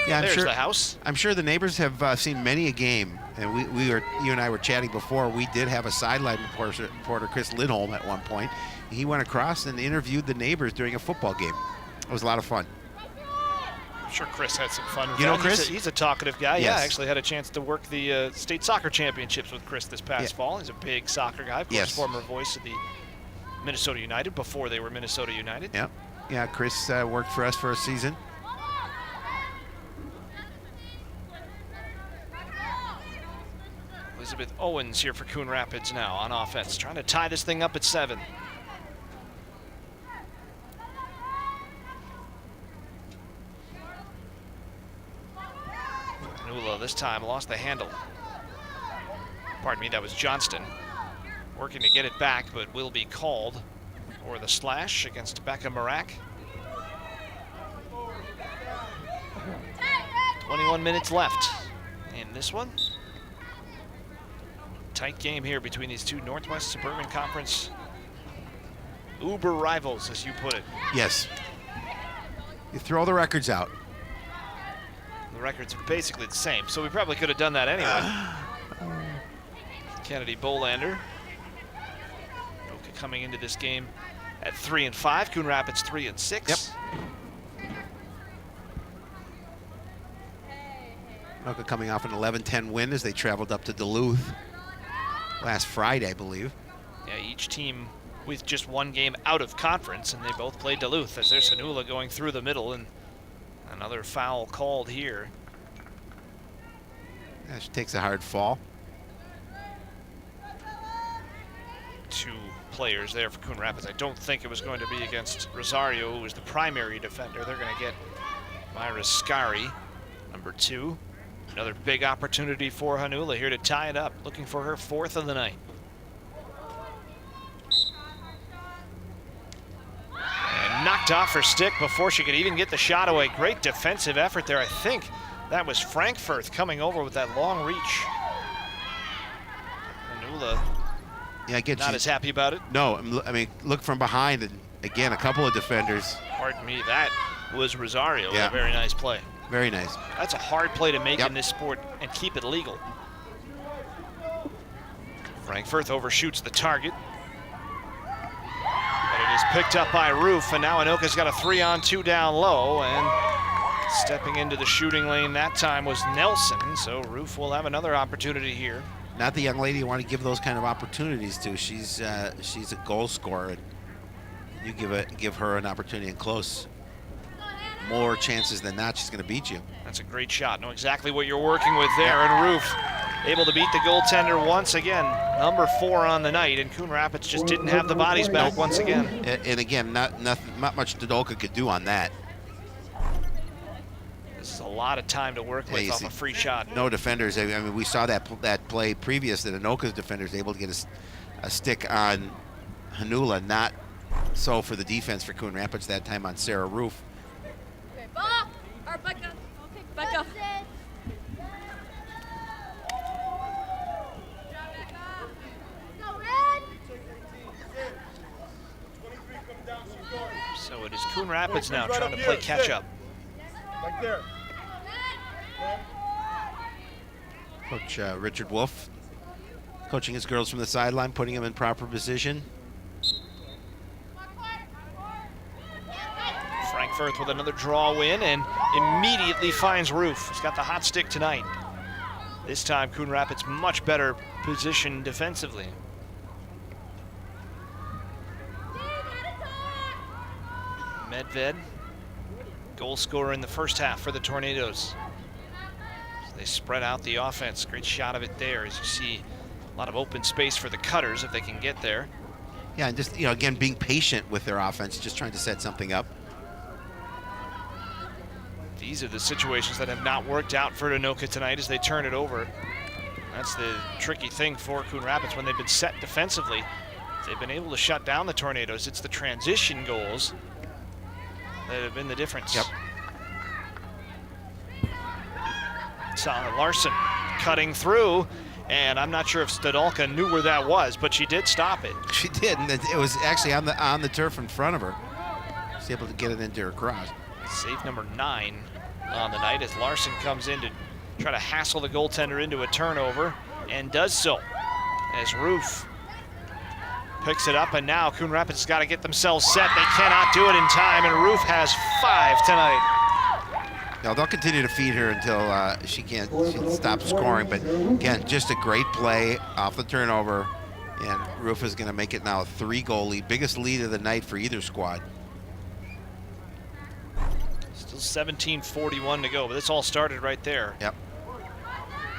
Yeah, There's the house. I'm sure the neighbors have seen many a game, and you and I were chatting before. We did have a sideline reporter, Chris Lindholm, at one point. He went across and interviewed the neighbors during a football game. It was a lot of fun. I'm sure Chris had some fun with You that. know Chris? He's a talkative guy. Yes. Yeah, I actually had a chance to work the state soccer championships with Chris this past fall. He's a big soccer guy. Of course, former voice of the Minnesota United before they were Minnesota United. Yeah, yeah. Chris worked for us for a season. Elizabeth Owens here for Coon Rapids now on offense, trying to tie this thing up at 7. Nula this time lost the handle. Pardon me, that was Johnston. Working to get it back, but will be called for the slash against Becca Marak. 21 minutes left in this one. Tight game here between these two Northwest Suburban Conference uber rivals, as you put it. Yes. You throw the records out. The records are basically the same, so we probably could have done that anyway. Kennedy Bolander. Anoka coming into this game at 3-5. Coon Rapids 3-6. Yep. Anoka coming off an 11-10 win as they traveled up to Duluth last Friday, I believe. Yeah, each team with just one game out of conference, and they both played Duluth as there's Hanula going through the middle, and another foul called here. Yeah, she takes a hard fall. 2 players there for Coon Rapids. I don't think it was going to be against Rosario, who was the primary defender. They're going to get Myra Scari, number 2. Another big opportunity for Hanula here to tie it up, looking for her 4th of the night. And knocked off her stick before she could even get the shot away. Great defensive effort there. I think that was Frankfurt coming over with that long reach. Hanula not as happy about it. No, I mean, look from behind, and again, a couple of defenders. Pardon me, that was Rosario. Yeah. A very nice play. Very nice. That's a hard play to make in this sport and keep it legal. Frankfurt overshoots the target. But it is picked up by Roof, and now Anoka's got a 3-on-2 down low, and stepping into the shooting lane that time was Nelson, so Roof will have another opportunity here. Not the young lady you want to give those kind of opportunities to. She's a goal scorer. You give her an opportunity in close. More chances than not, she's going to beat you. That's a great shot. Know exactly what you're working with there. And Roof able to beat the goaltender once again. Number 4 on the night, and Coon Rapids just didn't have the bodies back once again. And again, not much Stadolka could do on that. This is a lot of time to work with off a free shot. No defenders. I mean, we saw that play previous that Anoka's defenders able to get a stick on Hanula. Not so for the defense for Coon Rapids that time on Sarah Roof. Okay, ball. Or Becca. Becca. Go, Red. So it is Coon Rapids now trying to play catch up. Right there. Coach Richard Wolf coaching his girls from the sideline, putting them in proper position. Frank Firth with another draw win and immediately finds Roof. He's got the hot stick tonight. This time Coon Rapids much better positioned defensively. Medved, goal scorer in the first half for the Tornadoes. So they spread out the offense. Great shot of it there as you see a lot of open space for the Cutters if they can get there. Yeah, and just, again, being patient with their offense, just trying to set something up. These are the situations that have not worked out for Anoka tonight as they turn it over. That's the tricky thing for Coon Rapids when they've been set defensively. They've been able to shut down the Tornadoes. It's the transition goals that have been the difference. Yep. Saw Larson cutting through, and I'm not sure if Stadolka knew where that was, but she did stop it. She did, and it was actually on the turf in front of her. She's able to get it into her cross. Save number 9 on the night as Larson comes in to try to hassle the goaltender into a turnover, and does so as Roof picks it up, and now Coon Rapids has got to get themselves set. They cannot do it in time, and Roof has 5 tonight. No, they'll continue to feed her until she stop scoring. But again, just a great play off the turnover, and Roof is going to make it now a 3-goal lead, biggest lead of the night for either squad. Still 17:41 to go, but this all started right there. Yep.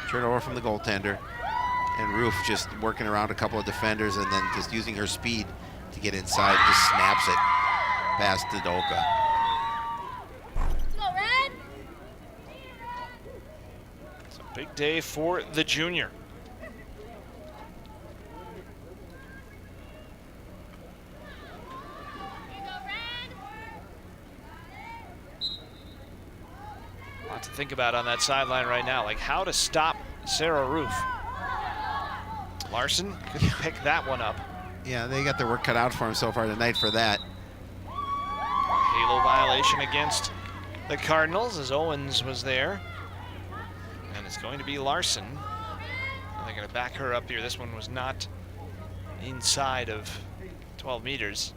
Turnover from the goaltender, and Roof just working around a couple of defenders and then just using her speed to get inside, just snaps it past Stadolka. Go, Red. It's a big day for the junior. A lot to think about on that sideline right now, like how to stop Sarah Roof. Larson couldn't pick that one up. Yeah, they got their work cut out for him so far tonight for that. Halo violation against the Cardinals as Owens was there. And it's going to be Larson. And they're going to back her up here. This one was not inside of 12 meters.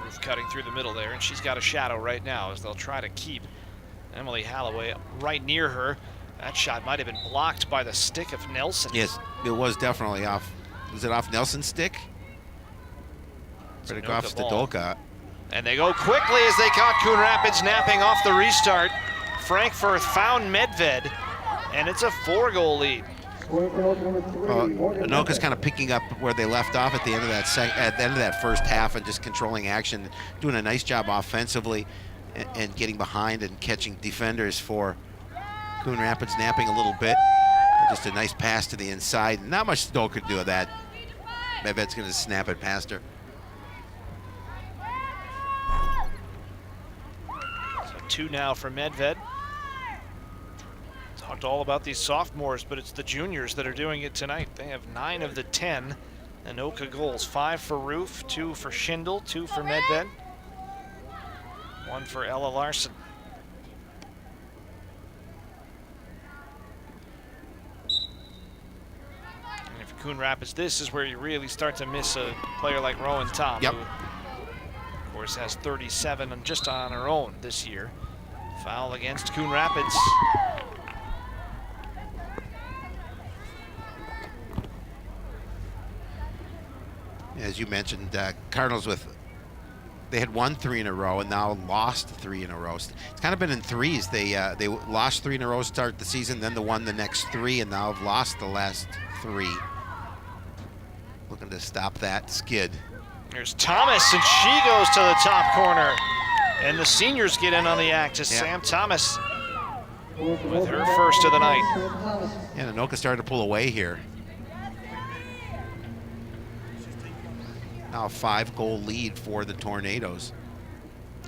Roof cutting through the middle there, and she's got a shadow right now as they'll try to keep Emily Halloway right near her. That shot might have been blocked by the stick of Nelson. Yes, it was definitely off. Was it off Nelson's stick? But it got off Stadolka. And they go quickly as they caught Coon Rapids napping off the restart. Frank Firth found Medved, and it's a 4-goal lead. Anoka's kind of picking up where they left off at the end of that first half and just controlling action, doing a nice job offensively and getting behind and catching defenders for Coon Rapids, napping a little bit. Just a nice pass to the inside. Not much Stadolka could do with that. Medved's going to snap it past her. So 2 now for Medved. Talked all about these sophomores, but it's the juniors that are doing it tonight. They have 9 of the 10 Anoka goals. 5 for Roof, 2 for Schindel, 2 for Medved, 1 for Ella Larson. And if Coon Rapids, this is where you really start to miss a player like Rowan Tom, yep, who, of course, has 37 just on her own this year. Foul against Coon Rapids. as you mentioned, Cardinals they had won 3 in a row and now lost 3 in a row. It's kind of been in threes. They lost 3 in a row to start the season, then they won the next 3, and now have lost the last 3. Looking to stop that skid. Here's Thomas, and she goes to the top corner. And the seniors get in on the act as Sam Thomas with her first of the night. And Anoka started to pull away here. Now a 5-goal lead for the Tornadoes.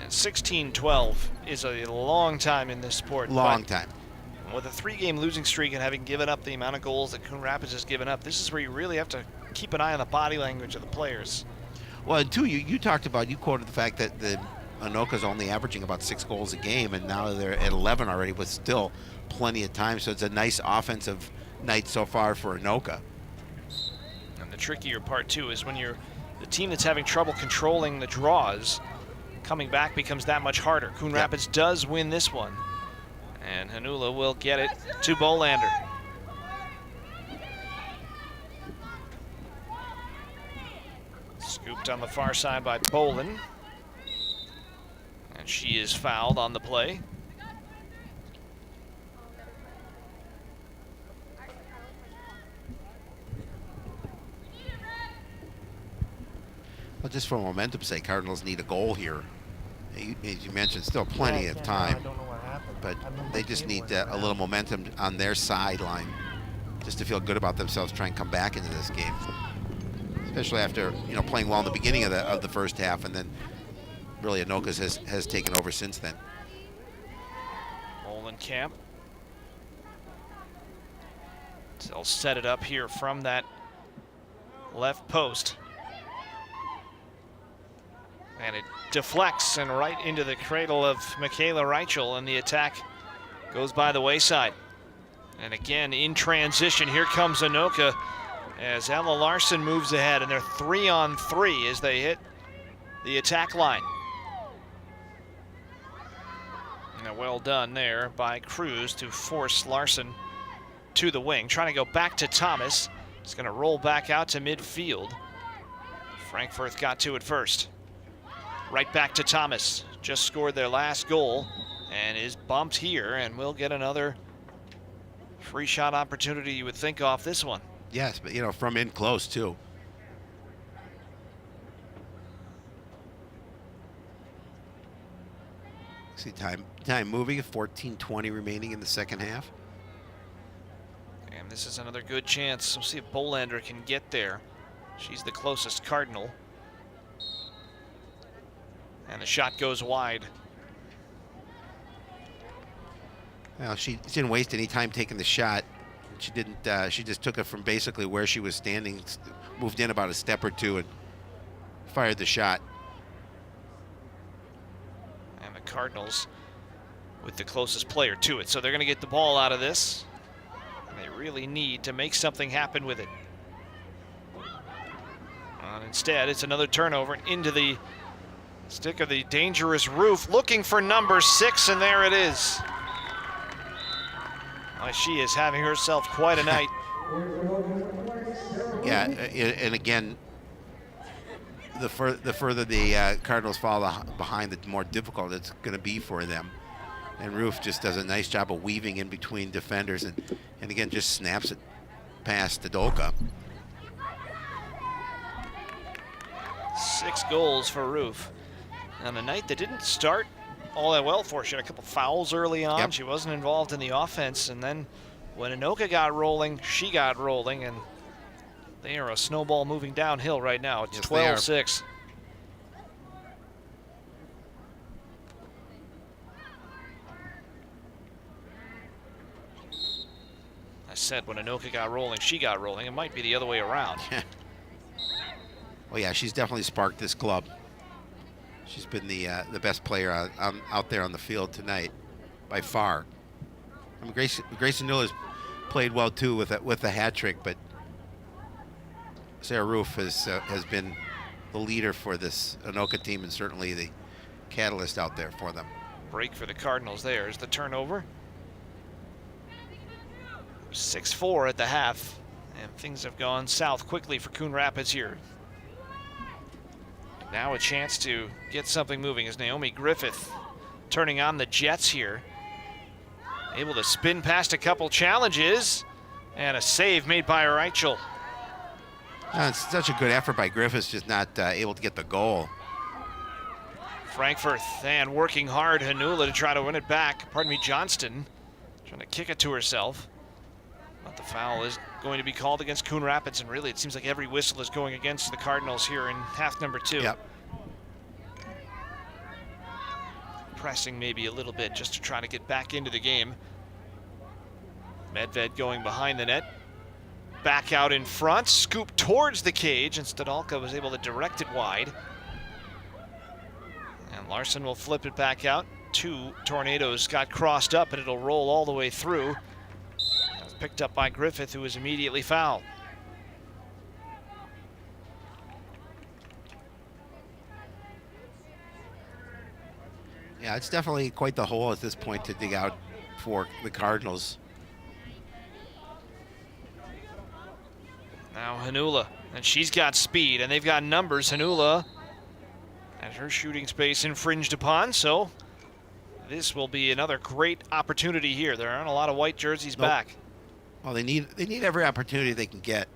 And 16-12 is a long time in this sport. Long time. With a 3-game losing streak and having given up the amount of goals that Coon Rapids has given up, this is where you really have to keep an eye on the body language of the players. Well, and 2, you talked about, you quoted the fact that the Anoka's only averaging about 6 goals a game, and now they're at 11 already with still plenty of time. So it's a nice offensive night so far for Anoka. And the trickier part, too, is when you're the team that's having trouble controlling the draws, coming back becomes that much harder. Coon Rapids does win this one. And Hanula will get it to Bolander. Scooped on the far side by Bolin. And she is fouled on the play. Well, just for momentum's sake, Cardinals need a goal here. As you mentioned, still plenty of time, but they just need a little momentum on their sideline just to feel good about themselves, try and come back into this game, especially after playing well in the beginning of the first half, and then really Anoka's has taken over since then. Molenkamp. They'll set it up here from that left post. And it deflects and right into the cradle of Michaela Reichel, and the attack goes by the wayside. And again, in transition, here comes Anoka as Ella Larson moves ahead, and they're 3-on-3 as they hit the attack line. And well done there by Cruz to force Larson to the wing. Trying to go back to Thomas. It's going to roll back out to midfield. Frankfurt got to it first. Right back to Thomas. Just scored their last goal and is bumped here, and will get another free shot opportunity, you would think, off this one. Yes, but from in close too. See time moving, 14:20 remaining in the second half. And this is another good chance. We'll see if Bolander can get there. She's the closest Cardinal. And the shot goes wide. Well, she didn't waste any time taking the shot. She didn't. She just took it from basically where she was standing, moved in about a step or two, and fired the shot. And the Cardinals with the closest player to it. So they're going to get the ball out of this. And they really need to make something happen with it. And instead, it's another turnover into the stick of the dangerous Roof, looking for number 6, and there it is. Well, she is having herself quite a night. Yeah, and again, the further the Cardinals fall behind, the more difficult it's going to be for them. And Roof just does a nice job of weaving in between defenders, and again just snaps it past Adoka. 6 goals for Roof. On a night that didn't start all that well for her. She had a couple fouls early on. Yep. She wasn't involved in the offense, and then when Anoka got rolling, she got rolling, and they are a snowball moving downhill right now. It's 12-6. I said when Anoka got rolling, she got rolling. It might be the other way around. Well, yeah, she's definitely sparked this club. She's been the best player out there on the field tonight, by far. I mean, Grace Newell has played well too with a hat trick, but Sarah Roof has been the leader for this Anoka team, and certainly the catalyst out there for them. Break for the Cardinals. There's the turnover. 6-4 at the half, and things have gone south quickly for Coon Rapids here. Now a chance to get something moving as Naomi Griffith turning on the Jets here. Able to spin past a couple challenges, and a save made by Reichel. It's such a good effort by Griffiths, just not able to get the goal. Frankfurt, and working hard, Hanula to try to win it back. Pardon me, Johnston trying to kick it to herself. But the foul is going to be called against Coon Rapids, and really it seems like every whistle is going against the Cardinals here in half number 2. Yep. Pressing maybe a little bit just to try to get back into the game. Medved going behind the net. Back out in front, scoop towards the cage, and Stadalka was able to direct it wide. And Larson will flip it back out. 2 Tornadoes got crossed up, and it'll roll all the way through. That was picked up by Griffith, who was immediately fouled. Yeah, it's definitely quite the hole at this point to dig out for the Cardinals. Now Hanula, and she's got speed, and they've got numbers. Hanula has her shooting space infringed upon, so this will be another great opportunity here. There aren't a lot of white jerseys back. Well, they need every opportunity they can get.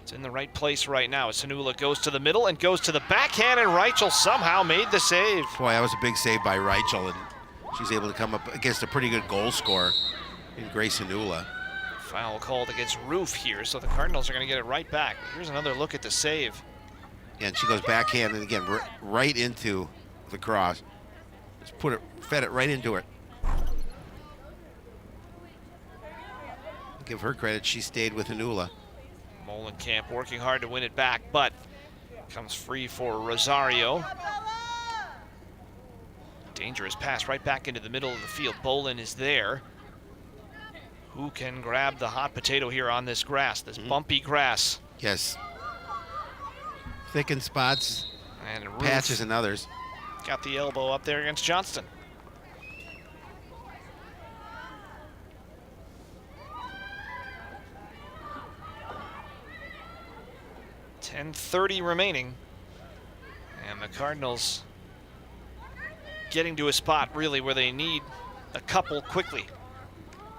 It's in the right place right now as Hanula goes to the middle and goes to the backhand, and Reichel somehow made the save. Boy, that was a big save by Reichel, and she's able to come up against a pretty good goal scorer in Grace Hanula. Foul called against Roof here, so the Cardinals are going to get it right back. Here's another look at the save. And she goes backhand, and again, right into the cross. Just fed it right into it. Give her credit, she stayed with Hanula. Molenkamp working hard to win it back, but comes free for Rosario. Dangerous pass right back into the middle of the field. Bolin is there. Who can grab the hot potato here on this grass, this bumpy grass? Yes. Thickened spots, And Roof patches and others. got the elbow up there against Johnston. .30 remaining. And the Cardinals getting to a spot really where they need a couple quickly.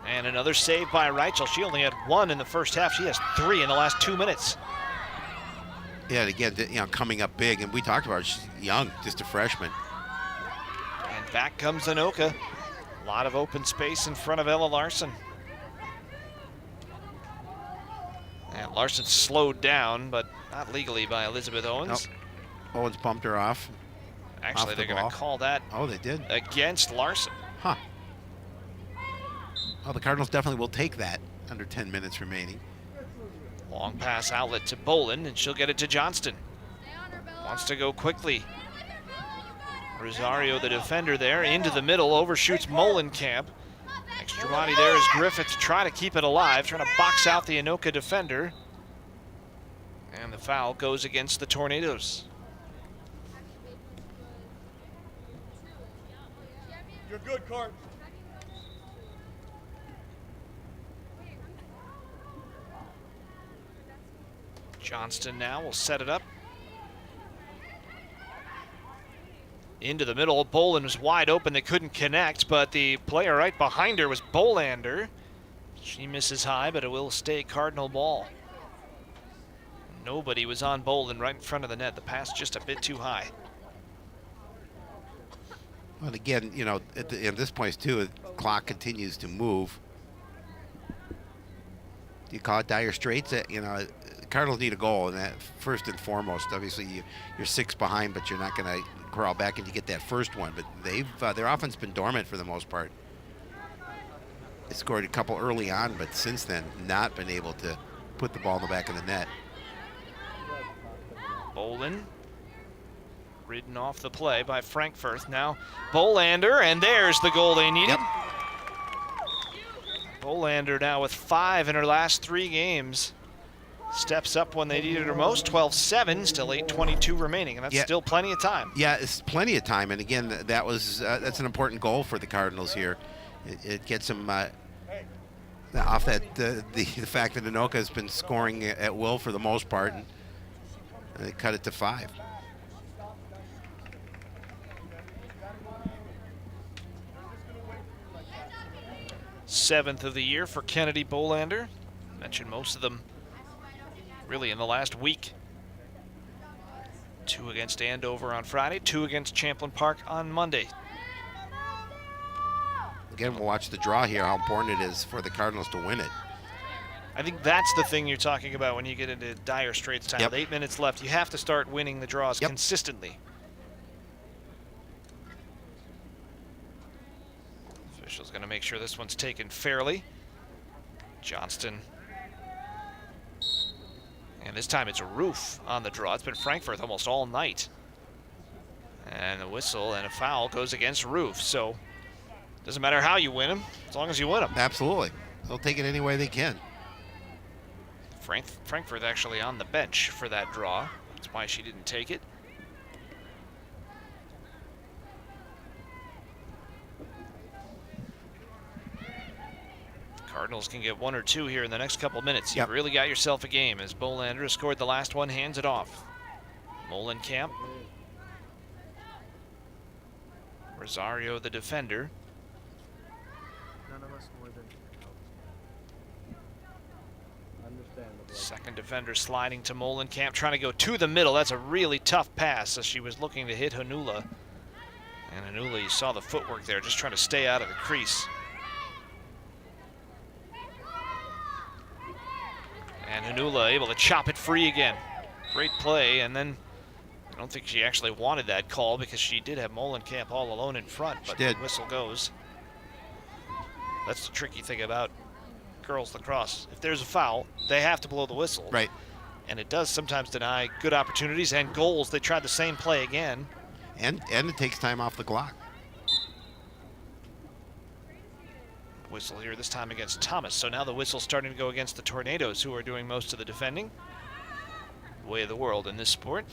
And another save by Reichel. She only had 1 in the first half. She has 3 in the last 2 minutes. Yeah, and again, coming up big, and we talked about her, she's young, just a freshman. And back comes Anoka. A lot of open space in front of Ella Larson. And Larson slowed down, but not legally by Elizabeth Owens. Nope. Owens bumped her off. Actually, off the they're going ball. to call that Oh, they did? against Larson. Huh. Well, the Cardinals definitely will take that under 10 minutes remaining. Long pass outlet to Bolin, and she'll get it to Johnston. Wants to go quickly. Rosario, the defender there, into the middle, overshoots Molenkamp. Extra body there is Griffith to try to keep it alive, trying to box out the Anoka defender. And the foul goes against the Tornadoes. You're good, Cart. Johnston now will set it up. Into the middle, Bolin was wide open, they couldn't connect, but the player right behind her was Bolander. She misses high, but it will stay Cardinal ball. Nobody was on Bolin right in front of the net. The pass just a bit too high. Well, again, at this point, too, the clock continues to move. Do you call it dire straits? The Cardinals need a goal, and that first and foremost. Obviously, you're 6 behind, but you're not going to crawl back and you get that first one. But their offense has been dormant for the most part. They scored a couple early on, but since then, not been able to put the ball in the back of the net. Bolin ridden off the play by Frankfurt. Now Bolander, and there's the goal they needed. Yep. Bolander now with 5 in her last 3 games. Steps up when they needed her most, 12-7, still 8:22 remaining, and that's still plenty of time. Yeah, it's plenty of time, and again, that's an important goal for the Cardinals here. It gets them off that the fact that Anoka has been scoring at will for the most part, and They cut it to 5. Seventh of the year for Kennedy Bolander. Mentioned most of them really in the last week. 2 against Andover on Friday, 2 against Champlain Park on Monday. Again, we'll watch the draw here, how important it is for the Cardinals to win it. I think that's the thing you're talking about when you get into dire straits time. Yep. With 8 minutes left, you have to start winning the draws Yep. consistently. Official's going to make sure this one's taken fairly. Johnston. And this time it's a roof on the draw. It's been Frankfurt almost all night. And a whistle and a foul goes against Roof. So doesn't matter how you win them, as long as you win them. Absolutely. They'll take it any way they can. Frankfurt actually on the bench for that draw. That's why she didn't take it. Cardinals can get 1 or 2 here in the next couple minutes. Yep. You've really got yourself a game as Bolander has scored the last one, hands it off. Molenkamp. Rosario, the defender. Second defender sliding to Molenkamp, trying to go to the middle. That's a really tough pass as she was looking to hit Hanula. And Hanula, you saw the footwork there, just trying to stay out of the crease. And Hanula able to chop it free again. Great play, and then I don't think she actually wanted that call because she did have Molenkamp all alone in front, but the whistle goes. That's the tricky thing about girls lacrosse. If there's a foul, they have to blow the whistle. Right. And it does sometimes deny good opportunities and goals. They tried the same play again. And it takes time off the clock. Whistle here this time against Thomas. So now the whistle's starting to go against the Tornadoes, who are doing most of the defending. Way of the world in this sport.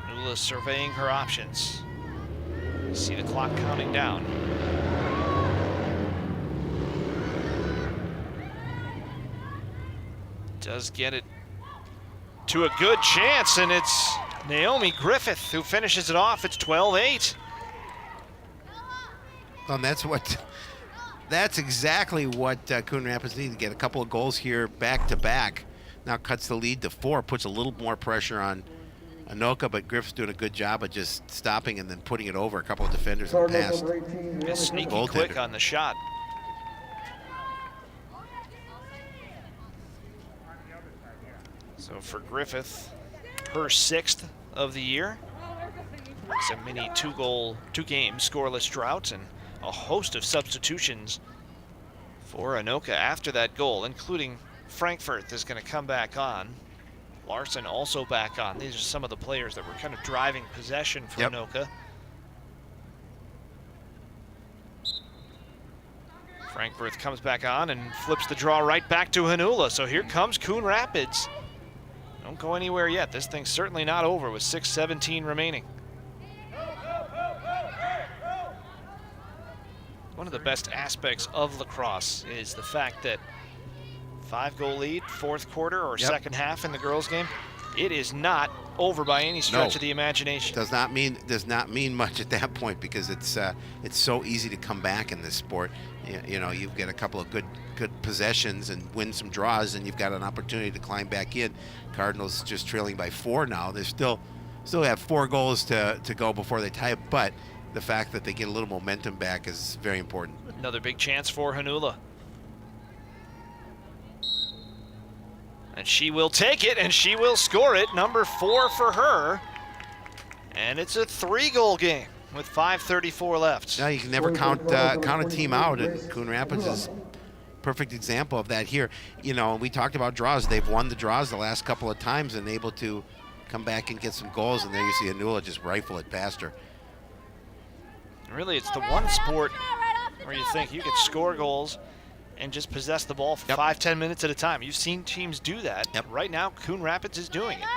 Hanula surveying her options. You see the clock counting down. Does get it to a good chance, and it's Naomi Griffith who finishes it off. It's 12-8. And that's exactly what Coon Rapids need to get a couple of goals here back to back. Now cuts the lead to 4, puts a little more pressure on Anoka, but Griff's doing a good job of just stopping and then putting it over a couple of defenders in the past. And sneaky quick on the shot. So for Griffith, her 6th of the year. It's a mini 2-game scoreless drought and a host of substitutions for Anoka after that goal, including Frankfurt is going to come back on. Larson also back on. These are some of the players that were kind of driving possession for Anoka. Frankfurt comes back on and flips the draw right back to Hanula. So here comes Coon Rapids. Don't go anywhere yet. This thing's certainly not over with 6:17 remaining. One of the best aspects of lacrosse is the fact that 5-goal lead, 4th quarter or second half in the girls' game, it is not over by any stretch of the imagination. Does not mean much at that point because it's so easy to come back in this sport. You know, you've got a couple of good possessions and win some draws, and you've got an opportunity to climb back in. Cardinals just trailing by 4 now. They still have 4 goals to go before they tie it, but the fact that they get a little momentum back is very important. Another big chance for Hanula. And she will take it, and she will score it. Number 4 for her. And it's a 3-goal game with 5:34 left. Now you can never count a team out, and Coon Rapids is a perfect example of that here. You know, we talked about draws. They've won the draws the last couple of times and able to come back and get some goals, and there you see Hanula just rifle it past her. Really, it's the one sport where you think you could score goals and just possess the ball for 5-10 minutes at a time. You've seen teams do that. Right now, Coon Rapids is doing it.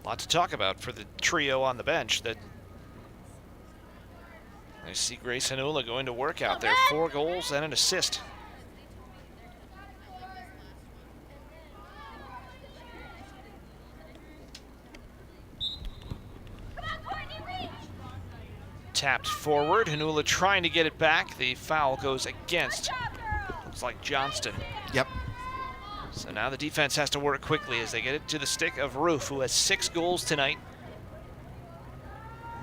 A lot to talk about for the trio on the bench that I see Grace Hanula going to work out there. 4 goals and an assist. Tapped forward. Hanula trying to get it back. The foul goes against. Looks like Johnston. Yep. So now the defense has to work quickly as they get it to the stick of Roof, who has 6 goals tonight.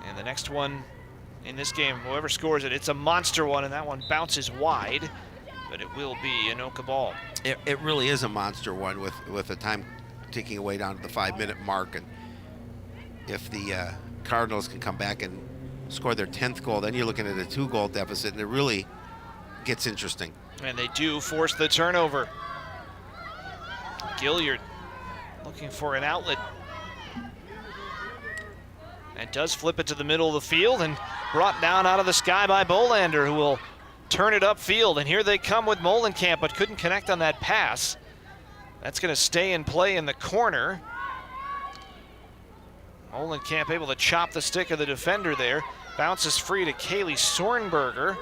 And the next one in this game, whoever scores it, it's a monster one, and that one bounces wide, but it will be Anoka ball. It really is a monster one with the time ticking away down to the 5-minute mark. And if the Cardinals can come back and score their 10th goal, then you're looking at a 2-goal deficit, and it really gets interesting. And they do force the turnover. Gilliard looking for an outlet. And does flip it to the middle of the field and brought down out of the sky by Bolander, who will turn it upfield. And here they come with Molenkamp, but couldn't connect on that pass. That's going to stay in play in the corner. Molenkamp able to chop the stick of the defender there. Bounces free to Kaylee Sornberger.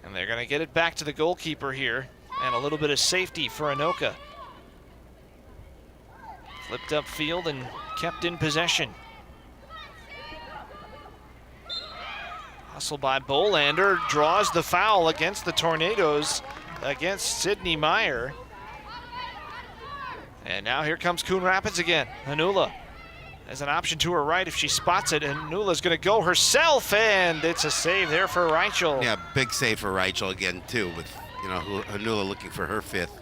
And they're going to get it back to the goalkeeper here. And a little bit of safety for Anoka. Flipped upfield and kept in possession. Hustle by Bolander, draws the foul against the Tornadoes, against Sydney Meyer. And now here comes Coon Rapids again. Hanula has an option to her right if she spots it, and Hanula's going to go herself, and it's a save there for Reichel. Yeah, big save for Reichel again, too, with Hanula looking for her 5th.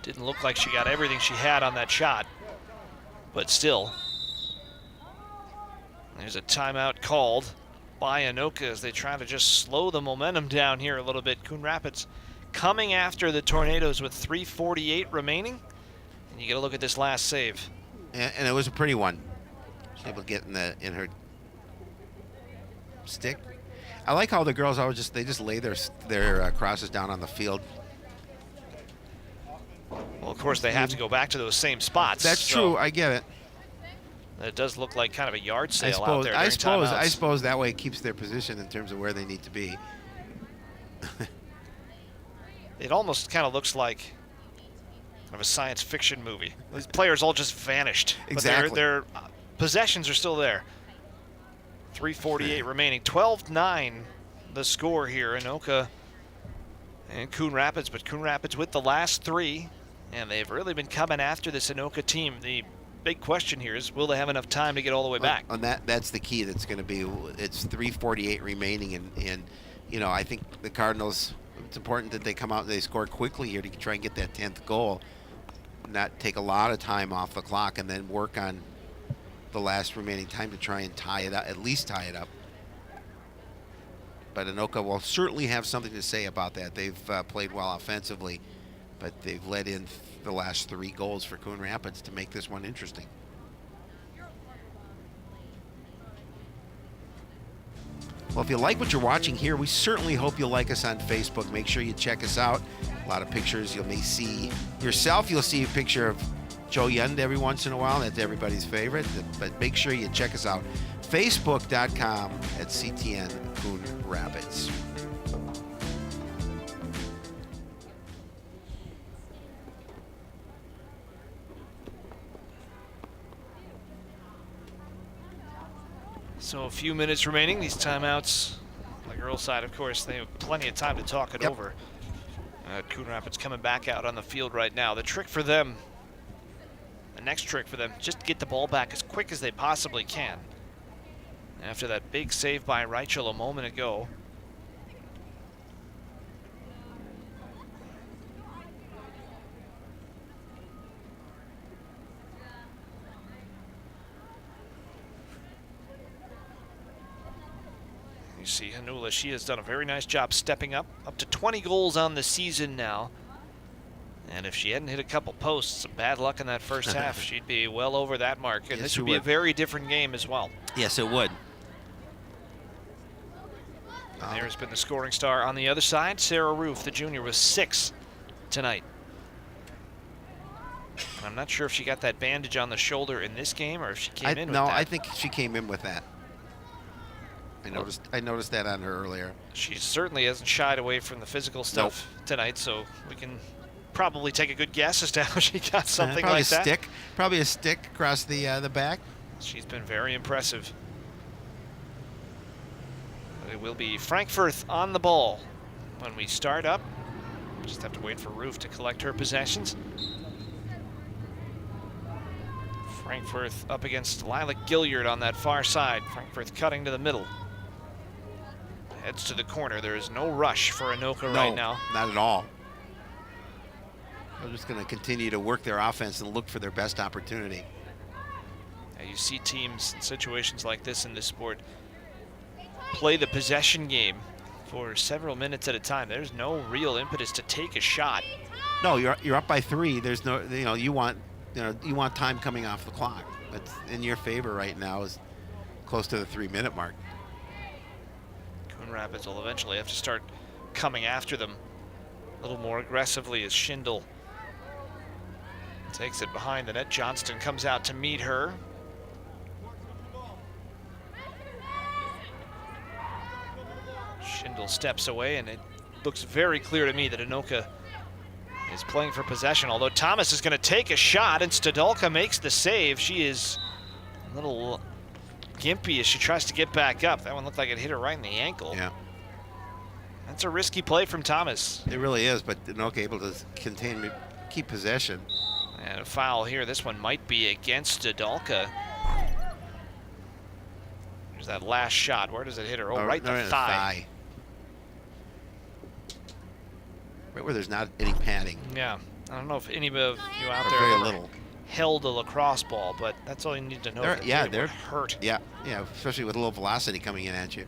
Didn't look like she got everything she had on that shot, but still. There's a timeout called by Anoka as they try to just slow the momentum down here a little bit. Coon Rapids coming after the Tornadoes with 3:48 remaining. And you get a look at this last save. And it was a pretty one. She was able to get in her stick. I like how the girls always just lay their crosses down on the field. Well, of course, they have to go back to those same spots. That's true. I get it. It does look like kind of a yard sale out there. I suppose that way it keeps their position in terms of where they need to be. It almost kind of looks like kind of a science fiction movie. These players all just vanished. Exactly. But their possessions are still there. 3:48 remaining. 12-9 the score here. Anoka and Coon Rapids, but Coon Rapids with the last 3, and they've really been coming after this Anoka team. The big question here is, will they have enough time to get all the way back? On that's the key. That's going to be, it's 3:48 remaining, and I think the Cardinals, it's important that they come out and they score quickly here to try and get that 10th goal, not take a lot of time off the clock, and then work on the last remaining time to try and tie it up, at least tie it up. But Anoka will certainly have something to say about that. They've played well offensively, but they've let in the last 3 goals for Coon Rapids to make this one interesting. Well, if you like what you're watching here, we certainly hope you'll like us on Facebook. Make sure you check us out. A lot of pictures. You may see yourself. You'll see a picture of Joe Yund every once in a while. That's everybody's favorite. But make sure you check us out. Facebook.com/CTN Coon Rapids. So a few minutes remaining. These timeouts, on the girls' side, of course, they have plenty of time to talk it over. Coon Rapids coming back out on the field right now. The trick for them, the next trick for them, just get the ball back as quick as they possibly can. After that big save by Reichel a moment ago. You see Hanula, she has done a very nice job stepping up to 20 goals on the season now. And if she hadn't hit a couple posts, some bad luck in that first half, she'd be well over that mark. And this would be a very different game as well. Yes, it would. And there's been the scoring star on the other side. Sarah Roof, the junior, was 6 tonight. I'm not sure if she got that bandage on the shoulder in this game or if she came in with that. No, I think she came in with that. I noticed that on her earlier. She certainly hasn't shied away from the physical stuff tonight, so we can probably take a good guess as to how she got something probably like that. Probably a stick across the back. She's been very impressive. It will be Frankfurt on the ball when we start up. Just have to wait for Roof to collect her possessions. Frankfurt up against Lila Gilliard on that far side. Frankfurt cutting to the middle. Heads to the corner. There is no rush for Anoka right now. Not at all. They're just going to continue to work their offense and look for their best opportunity. Now you see teams in situations like this in this sport play the possession game for several minutes at a time. There's no real impetus to take a shot. No, you're up by 3. There's no, you want time coming off the clock. That's in your favor right now, is close to the 3-minute mark. Coon Rapids will eventually have to start coming after them a little more aggressively as Schindel takes it behind the net. Johnston comes out to meet her. Schindel steps away, and it looks very clear to me that Anoka is playing for possession, although Thomas is going to take a shot, and Stadolka makes the save. She is a little gimpy as she tries to get back up. That one looked like it hit her right in the ankle. Yeah. That's a risky play from Thomas. It really is, but Anoka able to keep possession. And a foul here. This one might be against Stadolka. There's that last shot. Where does it hit her? Oh, right in the thigh. Right where there's not any padding. Yeah. I don't know if any of you out Or there very ever little. held a lacrosse ball, but that's all you need to know. They're hurt. Yeah, especially with a little velocity coming in at you.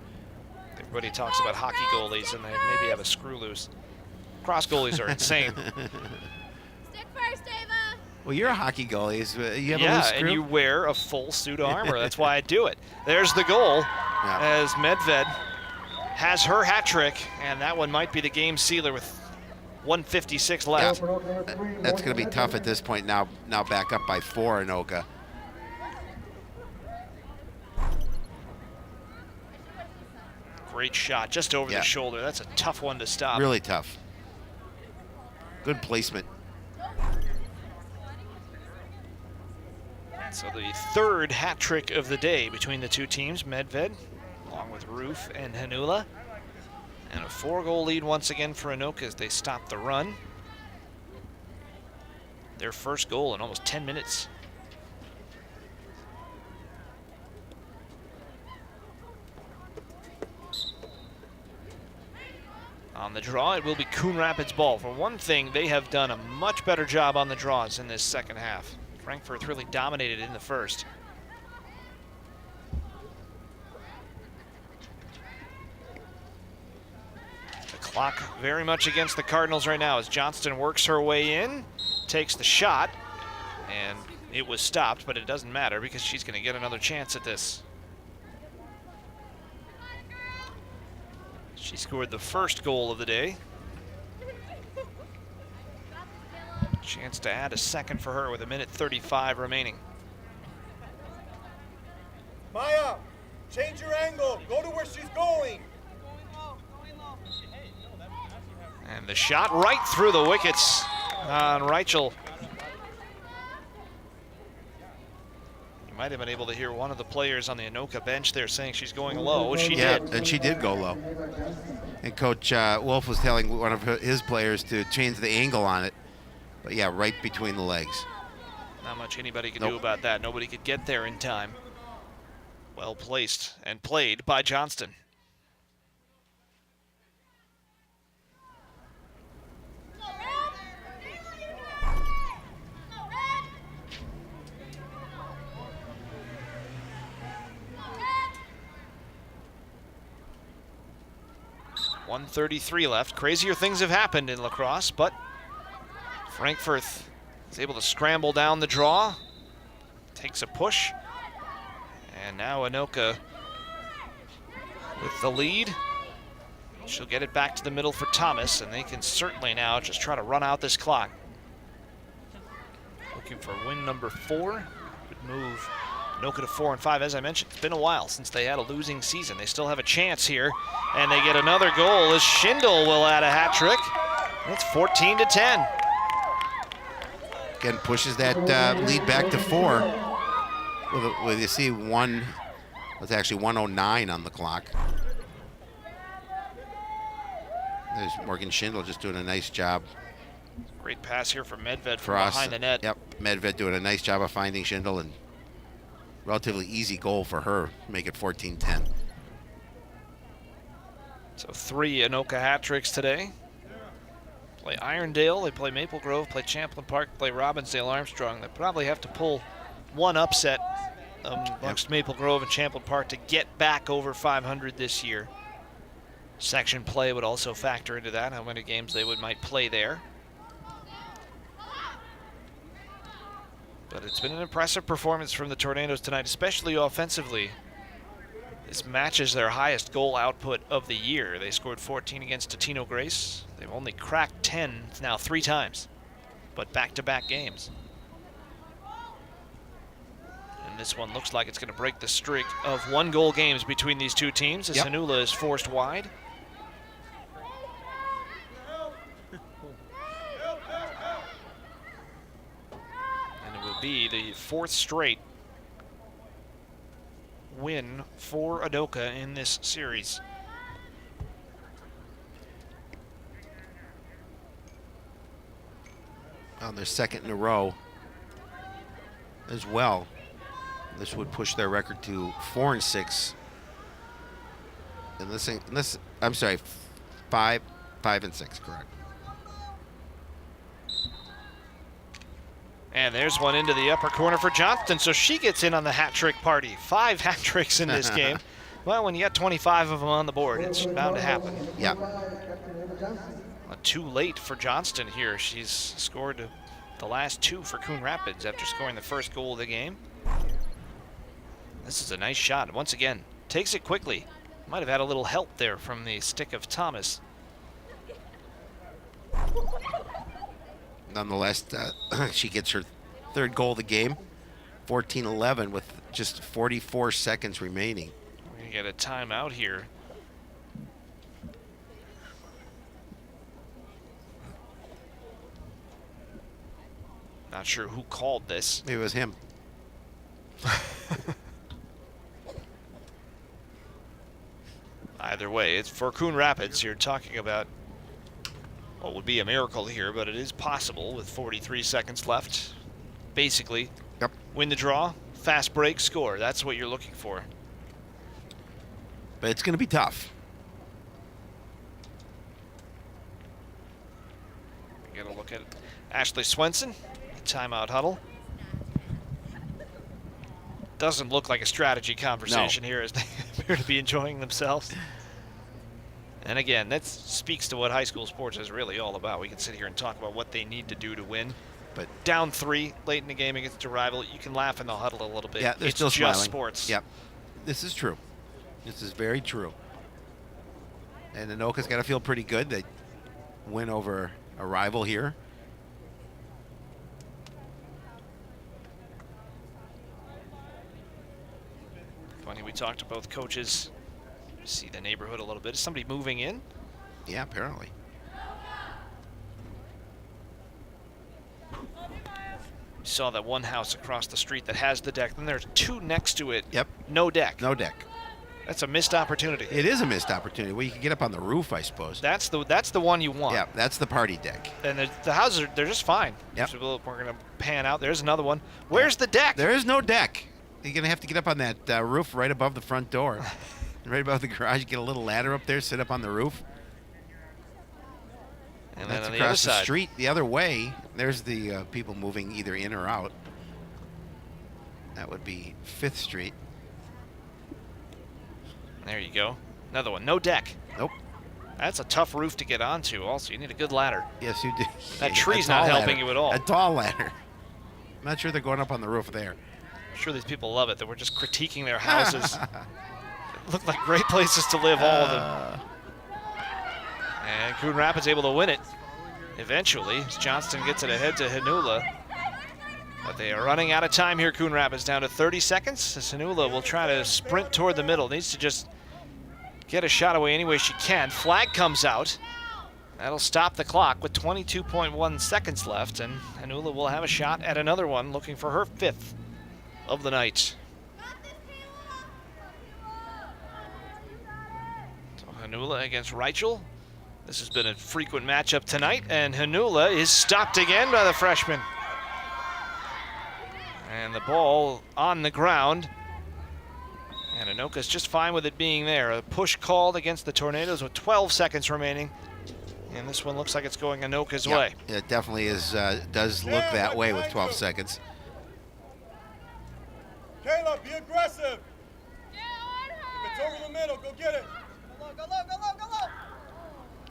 Everybody talks about hockey goalies, and they maybe have a screw loose. Cross goalies are insane. Stick first, Ava. Well, you're a hockey goalie. You have a loose Yeah, screw? and you wear a full suit of armor. That's why I do it. There's the goal as Medved has her hat trick, and that one might be the game sealer with 1:56 left. That's going to be tough at this point now back up by 4, Anoka. Great shot, just over the shoulder. That's a tough one to stop. Really tough. Good placement. So the third hat trick of the day between the two teams, Medved, along with Roof and Hanula. And a 4-goal lead once again for Anoka as they stop the run. Their first goal in almost 10 minutes. On the draw, it will be Coon Rapids ball. For one thing, they have done a much better job on the draws in this second half. Frankfurt really dominated in the first. The clock very much against the Cardinals right now as Johnston works her way in, takes the shot, and it was stopped, but it doesn't matter because she's going to get another chance at this. She scored the first goal of the day. Chance to add a second for her with 1:35 remaining. Maya, change your angle. Go to where she's going. And the shot right through the wickets on Reichel. You might have been able to hear one of the players on the Anoka bench there saying she's going low. She did. And she did go low. And Coach Wolf was telling one of his players to change the angle on it. But yeah, right between the legs. Not much anybody could do about that. Nobody could get there in time. Well placed and played by Johnston. .133 left. Crazier things have happened in lacrosse, but Frankfurt is able to scramble down the draw, takes a push, and now Anoka with the lead. She'll get it back to the middle for Thomas, and they can certainly now just try to run out this clock. Looking for win number 4, would move Anoka to 4-5. As I mentioned, it's been a while since they had a losing season. They still have a chance here, and they get another goal as Schindel will add a hat trick. It's 14-10. Again, pushes that lead back to 4. Well, you see it's actually 1:09 on the clock. There's Morgan Schindel just doing a nice job. Great pass here for Medved For from us. behind the net. Yep, Medved doing a nice job of finding Schindel, and relatively easy goal for her. Make it 14-10. So 3 Anoka hat tricks today. Play Irondale, they play Maple Grove, play Champlain Park, play Robbinsdale Armstrong. They probably have to pull one upset amongst Maple Grove and Champlain Park to get back over 500 this year. Section play would also factor into that, how many games they might play there. But it's been an impressive performance from the Tornadoes tonight, especially offensively. This matches their highest goal output of the year. They scored 14 against Totino Grace. They've only cracked 10 now 3 times, but back-to-back games. And this one looks like it's going to break the streak of 1-goal games between these two teams as Hanula is forced wide. And it will be the 4th straight win for Anoka in this series. On their 2nd in a row as well. This would push their record to 4-6. And this I'm sorry, 5-6, correct. And there's one into the upper corner for Johnston, so she gets in on the hat trick party. 5 hat tricks in this game. Well, when you got 25 of them on the board, it's bound to happen. Yeah. Too late for Johnston here. She's scored the last 2 for Coon Rapids after scoring the first goal of the game. This is a nice shot. Once again, takes it quickly. Might have had a little help there from the stick of Thomas. Nonetheless, she gets her 3rd goal of the game, 14-11 with just 44 seconds remaining. We're going to get a timeout here. Not sure who called this. Maybe it was him. Either way, it's for Coon Rapids. You're talking about what would be a miracle here, but it is possible with 43 seconds left. Basically, win the draw, fast break, score. That's what you're looking for. But it's going to be tough. We got to look at Ashley Swenson, timeout huddle. Doesn't look like a strategy conversation here as they appear to be enjoying themselves. And again, that speaks to what high school sports is really all about. We can sit here and talk about what they need to do to win. But down 3 late in the game against a rival, you can laugh in the huddle a little bit. Yeah, they're it's still just smiling. Sports. Yep. This is true. This is very true. And Anoka's got to feel pretty good. They win over a rival here. Funny, we talked to both coaches. See the neighborhood a little bit. Is somebody moving in? Yeah, apparently. We saw that one house across the street that has the deck. Then there's 2 next to it. Yep. No deck. No deck. That's a missed opportunity. It is a missed opportunity. Well, you can get up on the roof, I suppose. That's the one you want. Yeah, that's the party deck. And the houses they're just fine. Yep. So we're gonna pan out. There's another one. Where's the deck? There is no deck. You're gonna have to get up on that roof right above the front door, right above the garage. Get a little ladder up there, sit up on the roof. And that's then on across the other side, street, the other way. There's the people moving either in or out. That would be 5th Street. There you go. Another one. No deck. Nope. That's a tough roof to get onto. Also, you need a good ladder. Yes, you do. That Yeah, tree's a not tall helping ladder. you at all. A tall ladder. I'm not sure they're going up on the roof there. I'm sure these people love it that we're just critiquing their houses. Look like great places to live, all of them. And Coon Rapids able to win it eventually as Johnston gets it ahead to Hanula. A But they are running out of time here, Coon Rapids, down to 30 seconds. Sanula will try to sprint toward the middle. Needs to just get a shot away any way she can. Flag comes out. That'll stop the clock with 22.1 seconds left, and Hanula will have a shot at another one, looking for her 5th of the night. So Hanula against Reichel. This has been a frequent matchup tonight, and Hanula is stopped again by the freshman. And the ball on the ground. And Anoka's just fine with it being there. A push called against the Tornadoes with 12 seconds remaining. And this one looks like it's going Anoka's way. It definitely is. Does look that way with 12 seconds. Caleb, be aggressive. If it's over the middle, go get it. Go low.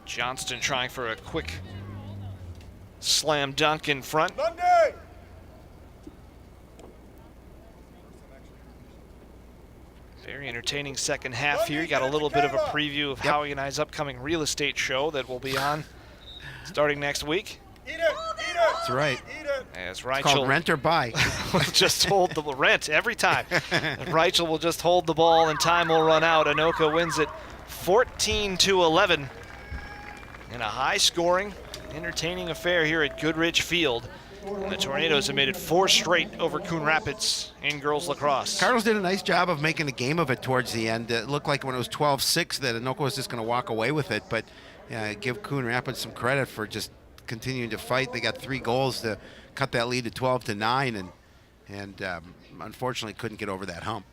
Johnston trying for a quick slam dunk in front. Lundy! Very entertaining second half here. You got a little bit of a preview of Howie and I's upcoming real estate show that will be on starting next week. Eat it! That's right. Eat it! As It's called Reichel rent or buy. will just hold the rent every time. And Reichel will just hold the ball and time will run out. Anoka wins it 14-11 in a high-scoring, entertaining affair here at Goodrich Field. And the Tornadoes have made it 4 straight over Coon Rapids in girls lacrosse. Cardinals did a nice job of making a game of it towards the end. It looked like when it was 12-6 that Anoka was just going to walk away with it, but give Coon Rapids some credit for just continuing to fight. They got 3 goals to cut that lead to 12-9, and unfortunately couldn't get over that hump.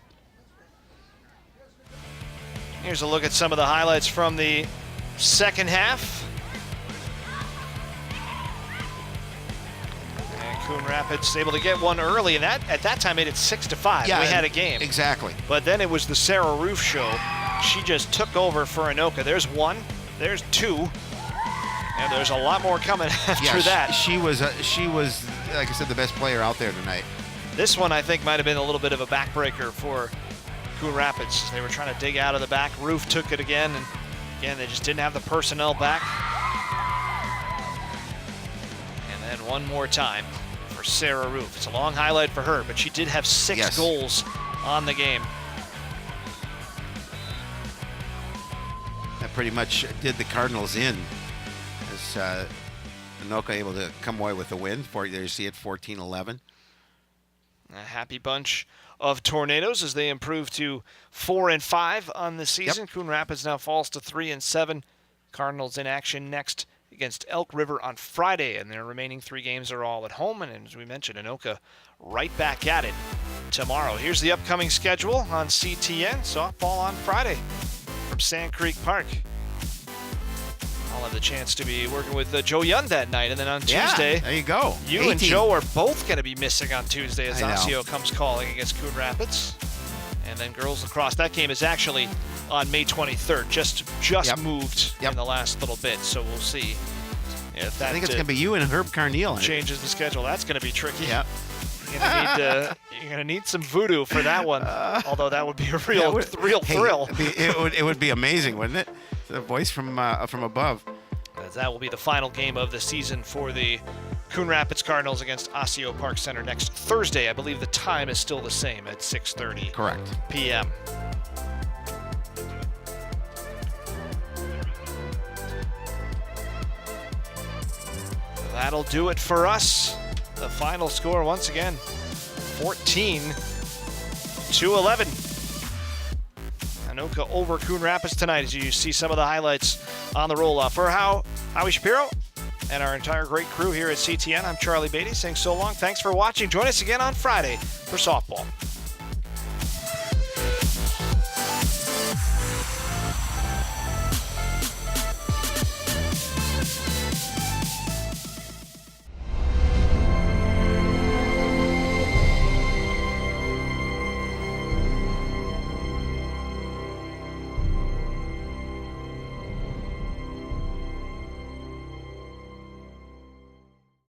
Here's a look at some of the highlights from the second half. Coon Rapids able to get one early, and that at that time made it 6-5. Yeah, we had a game. Exactly. But then it was the Sarah Roof show. She just took over for Anoka. There's 1, there's 2, and there's a lot more coming after that. She was, like I said, the best player out there tonight. This one, I think, might have been a little bit of a backbreaker for Coon Rapids. They were trying to dig out of the back. Roof took it again, and again, they just didn't have the personnel back. And then one more time for Sarah Roof. It's a long highlight for her, but she did have 6 goals on the game. That pretty much did the Cardinals in. As Anoka able to come away with a win. There you see it, 14-11. A happy bunch of Tornadoes as they improve to 4-5 on the season. Coon Rapids now falls to 3-7. Cardinals in action next against Elk River on Friday, and their remaining 3 games are all at home. And as we mentioned, Anoka right back at it tomorrow. Here's the upcoming schedule on CTN. Softball on Friday from Sand Creek Park. I'll have the chance to be working with Joe Young that night, and then on Tuesday, there you go. You 18. and Joe are both going to be missing on Tuesday as I know. Osseo comes calling against Coon Rapids. And then girls lacrosse. That game is actually on May 23rd. Just moved in the last little bit, so we'll see if that I think it's going to be you and Herb Carneal. changes the schedule. That's going to be tricky. Yep. You're gonna need some voodoo for that one. Although that would be a real thrill. It would be amazing, wouldn't it? The voice from above. As that will be the final game of the season for the Coon Rapids Cardinals against Osseo Park Center next Thursday. I believe the time is still the same at 6:30 Correct. p.m. That'll do it for us. The final score once again, 14-11. Anoka over Coon Rapids tonight as you see some of the highlights on the roll-off. For Howie Shapiro and our entire great crew here at CTN, I'm Charlie Beatty saying so long. Thanks for watching. Join us again on Friday for softball.